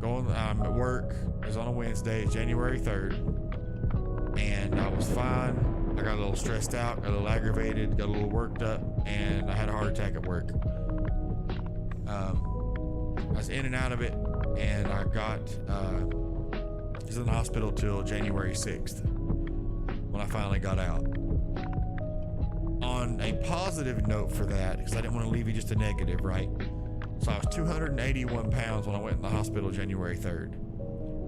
I'm at work. It was on a Wednesday, January 3rd, and I was fine. I got a little stressed out, got a little aggravated, got a little worked up, and I had a heart attack at work. I was in and out of it, and I was in the hospital till January 6th when I finally got out. On a positive note for that, because I didn't want to leave you just a negative, right? So I was 281 pounds when I went in the hospital January 3rd.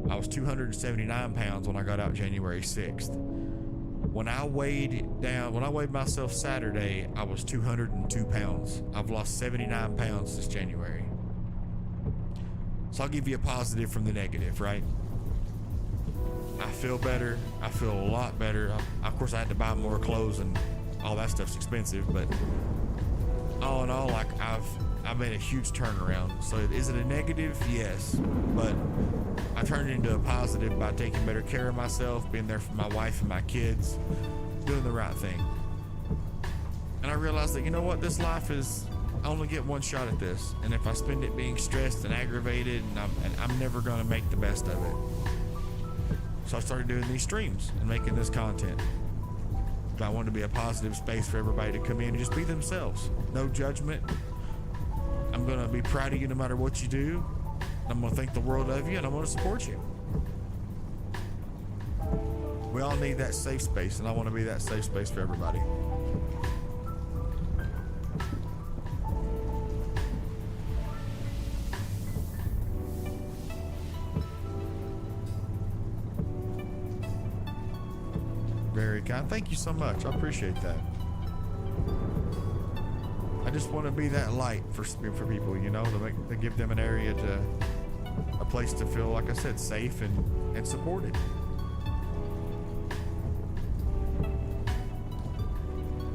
I was 279 pounds when I got out January 6th. When I weighed myself Saturday, I was 202 pounds. I've lost 79 pounds since January. So I'll give you a positive from the negative, right? I feel better. I feel a lot better. Of course, I had to buy more clothes and all that stuff's expensive, but all in all, like I made a huge turnaround. So is it a negative? Yes, but I turned it into a positive by taking better care of myself, being there for my wife and my kids, doing the right thing. And I realized that, you know what, this life is, I only get one shot at this, and if I spend it being stressed and aggravated, and I'm never going to make the best of it. So I started doing these streams and making this content. But I wanted to be a positive space for everybody to come in and just be themselves. No judgment. I'm going to be proud of you no matter what you do. I'm going to think the world of you, and I'm going to support you. We all need that safe space, and I want to be that safe space for everybody. Very kind. Thank you so much. I appreciate that. I just want to be that light for people, you know, to give them an area a place to feel, like I said, safe and supported.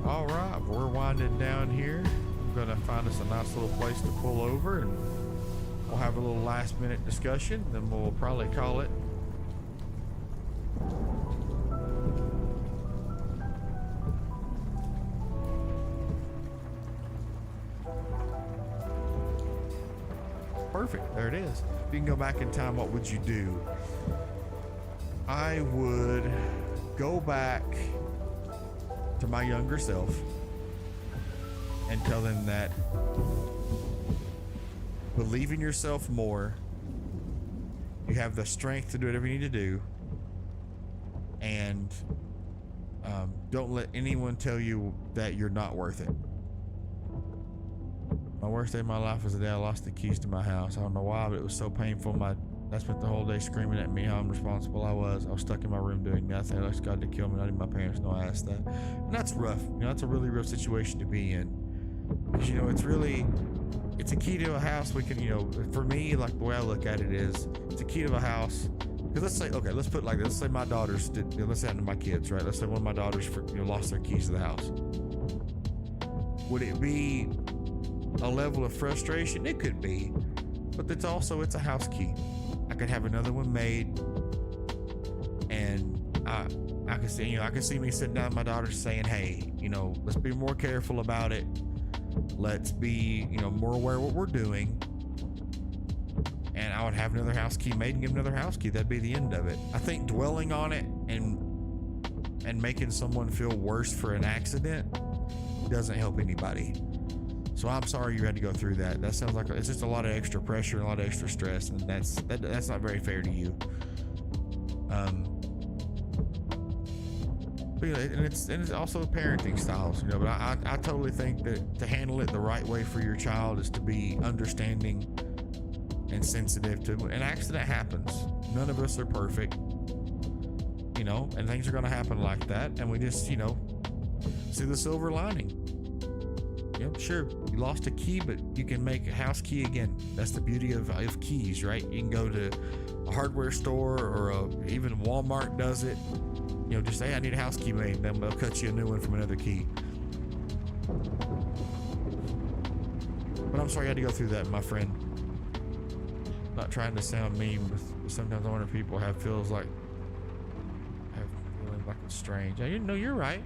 All right, we're winding down here. I'm going to find us a nice little place to pull over, and we'll have a little last minute discussion. Then we'll probably call it. Perfect. There it is. If you can go back in time, what would you do? I would go back to my younger self and tell them that believe in yourself more. You have the strength to do whatever you need to do, and don't let anyone tell you that you're not worth it. My worst day of my life was the day I lost the keys to my house. I don't know why, but it was so painful. I spent the whole day screaming at me how unresponsible I was. I was stuck in my room doing nothing. I asked God to kill me. Not even my parents know I asked that. And that's rough. You know, that's a really rough situation to be in. Because, you know, it's a key to a house. We can, you know, for me, like the way I look at it is, it's a key to a house. Because let's say, okay, let's put it like this. Let's say my daughters did, you know, let's say to my kids, right? Let's say one of my daughters, lost their keys to the house. Would it be a level of frustration? It could be, but it's a house key. I could have another one made, and I can see me sitting down with my daughter saying, hey, you know, let's be more careful about it. Let's be, you know, more aware of what we're doing. And I would have another house key made and give another house key. That'd be the end of it. I think dwelling on it and making someone feel worse for an accident doesn't help anybody. So I'm sorry you had to go through that. That sounds like it's just a lot of extra pressure and a lot of extra stress, and that's not very fair to you. But, you know, and it's also parenting styles, you know. But I totally think that to handle it the right way for your child is to be understanding and sensitive to. An accident happens. None of us are perfect, you know, and things are going to happen like that. And we just, you know, see the silver lining. Yep, sure, you lost a key, but you can make a house key again. That's the beauty of keys, right? You can go to a hardware store or even Walmart does it. You know, just say, I need a house key made, then they'll cut you a new one from another key. But I'm sorry you had to go through that, my friend. not trying to sound mean, but sometimes I wonder if people have feeling like it's strange. You know, you're right.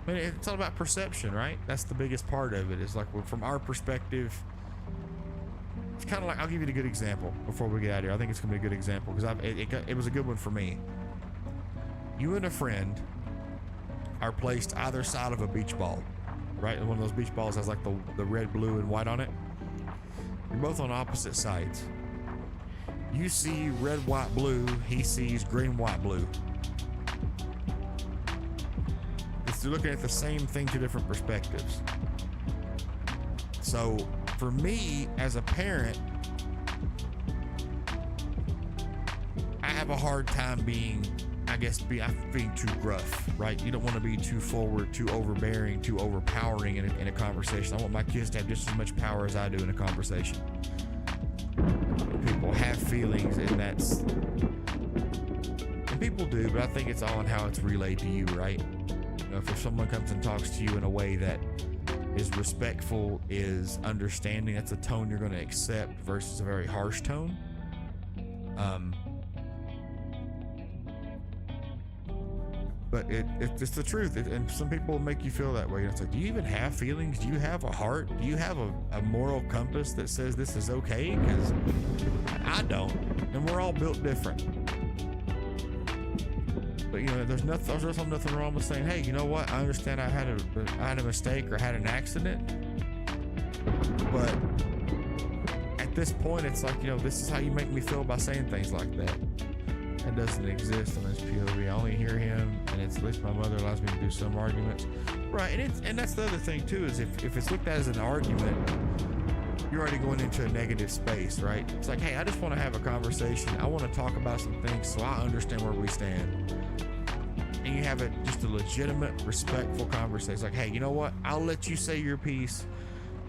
I mean, it's all about perception, right? That's the biggest part of it. Is like, from our perspective, it's kind of like, I'll give you a good example before we get out of here. I think it's gonna be a good example because it was a good one for me. You and a friend are placed either side of a beach ball, right? And one of those beach balls has like the red, blue, and white on it. You're both on opposite sides. You see red, white, blue. He sees green, white, blue. You're looking at the same thing, two different perspectives. So for me as a parent, I have a hard time being too gruff, right? You don't want to be too forward, too overbearing, too overpowering in a conversation. I want my kids to have just as much power as I do in a conversation. People have feelings, and people do, but I think it's all in how it's relayed to you, right? You know, if someone comes and talks to you in a way that is respectful, is understanding, that's a tone you're going to accept versus a very harsh tone. But it's the truth, and some people make you feel that way. It's like, do you even have feelings? Do you have a heart? Do you have a moral compass that says this is okay? Because I don't, and we're all built different. But you know, there's nothing wrong with saying, hey, you know what? I understand I had a mistake or had an accident, but at this point, it's like, you know, this is how you make me feel by saying things like that. That doesn't exist on this POV. I only hear him, and at least my mother allows me to do some arguments, right? And that's the other thing too, is if it's looked at as an argument, you're already going into a negative space, right? It's like, hey, I just want to have a conversation. I want to talk about some things so I understand where we stand. And you have just a legitimate, respectful conversation. It's like, hey, you know what? I'll let you say your piece.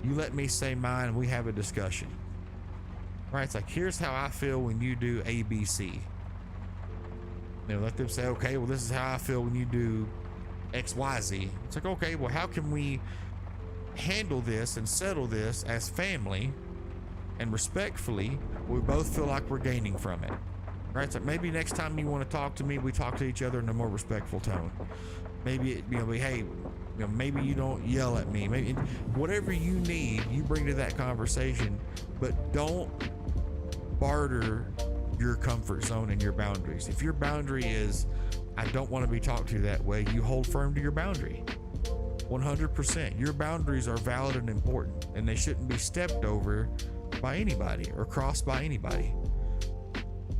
You let me say mine, and we have a discussion. Right? It's like, here's how I feel when you do A, B, C. You know, let them say, okay, well, this is how I feel when you do X, Y, Z. It's like, okay, well, how can we handle this and settle this as family and respectfully? We both feel like we're gaining from it. Right? It's like, maybe next time you want to talk to me, we talk to each other in a more respectful tone. Maybe it, hey, you know, maybe you don't yell at me. Maybe whatever you need, you bring to that conversation, but don't barter your comfort zone and your boundaries. If your boundary is, I don't want to be talked to that way, you hold firm to your boundary. 100%. Your boundaries are valid and important, and they shouldn't be stepped over by anybody or crossed by anybody.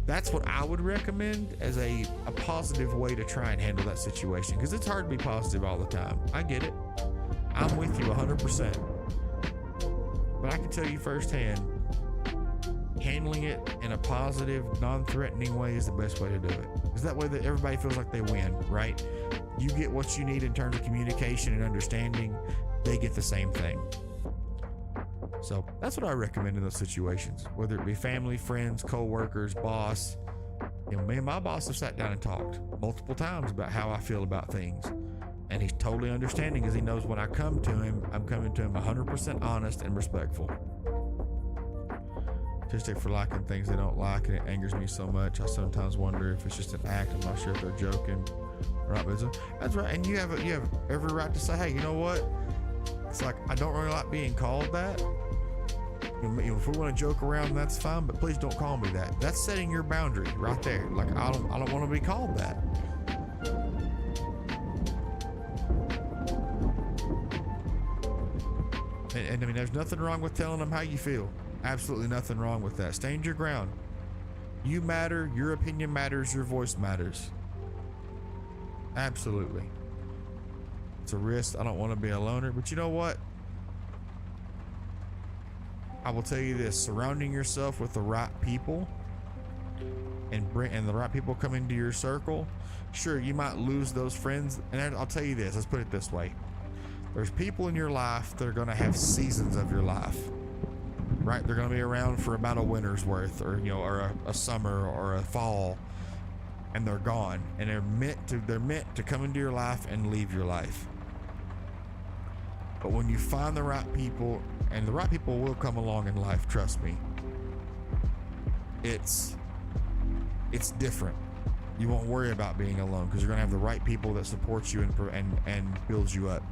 That's what I would recommend as a positive way to try and handle that situation, because it's hard to be positive all the time. I get it. I'm with you 100%. But I can tell you firsthand, handling it in a positive, non-threatening way is the best way to do it. Because that way that everybody feels like they win, right? You get what you need in terms of communication and understanding. They get the same thing. So that's what I recommend in those situations, whether it be family, friends, co-workers, boss. You know, me and my boss have sat down and talked multiple times about how I feel about things. And he's totally understanding, because he knows when I come to him, I'm coming to him 100% honest and respectful. Just for liking things they don't like, and it angers me so much. I sometimes wonder if it's just an act. I'm not sure if they're joking or not. But that's right. And you have every right to say, hey, you know what? It's like, I don't really like being called that. You know, if we want to joke around, that's fine, but please don't call me that. That's setting your boundary right there. Like, I don't want to be called that. And I mean, there's nothing wrong with telling them how you feel. Absolutely nothing wrong with that. Stand your ground. You matter. Your opinion matters. Your voice matters. Absolutely. It's a risk. I don't want to be a loner, but you know what? I will tell you this: surrounding yourself with the right people and the right people come into your circle. Sure, you might lose those friends, and I'll tell you this. Let's put it this way: there's people in your life that are going to have seasons of your life. Right? They're going to be around for about a winter's worth, or or a summer or a fall, and they're gone. And they're meant to come into your life and leave your life. But when you find the right people, and the right people will come along in life, trust me. it's different. You won't worry about being alone because you're gonna have the right people that support you and builds you up.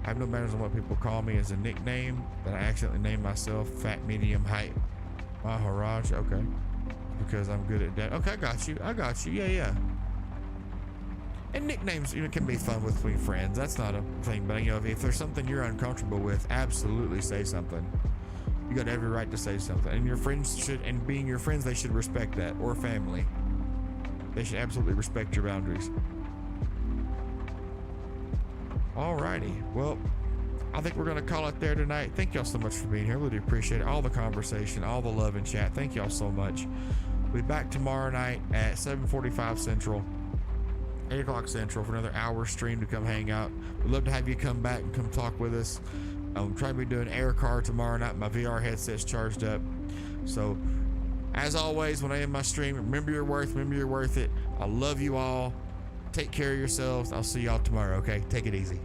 I have no manners on what people call me as a nickname that I accidentally named myself. Fat, medium, height, Maharaj. Okay, because I'm good at that. Okay, I got you. Yeah. And nicknames, can be fun between friends. That's not a thing. But if there's something you're uncomfortable with, absolutely say something. You got every right to say something. And your friends should, and being your friends, they should respect that. Or family, they should absolutely respect your boundaries. Alrighty, well, I think we're gonna call it there tonight. Thank y'all so much for being here. Really appreciate it. All the conversation, all the love and chat. Thank y'all so much. We'll be back tomorrow night at 7:45 Central, 8 o'clock Central for another hour stream to come hang out. We'd love to have you come back and come talk with us. I'm trying to be doing air car tomorrow night. My VR headset's charged up. So as always, when I end my stream, remember you're worth it. I love you all. Take care of yourselves. I'll see y'all tomorrow. Okay, take it easy.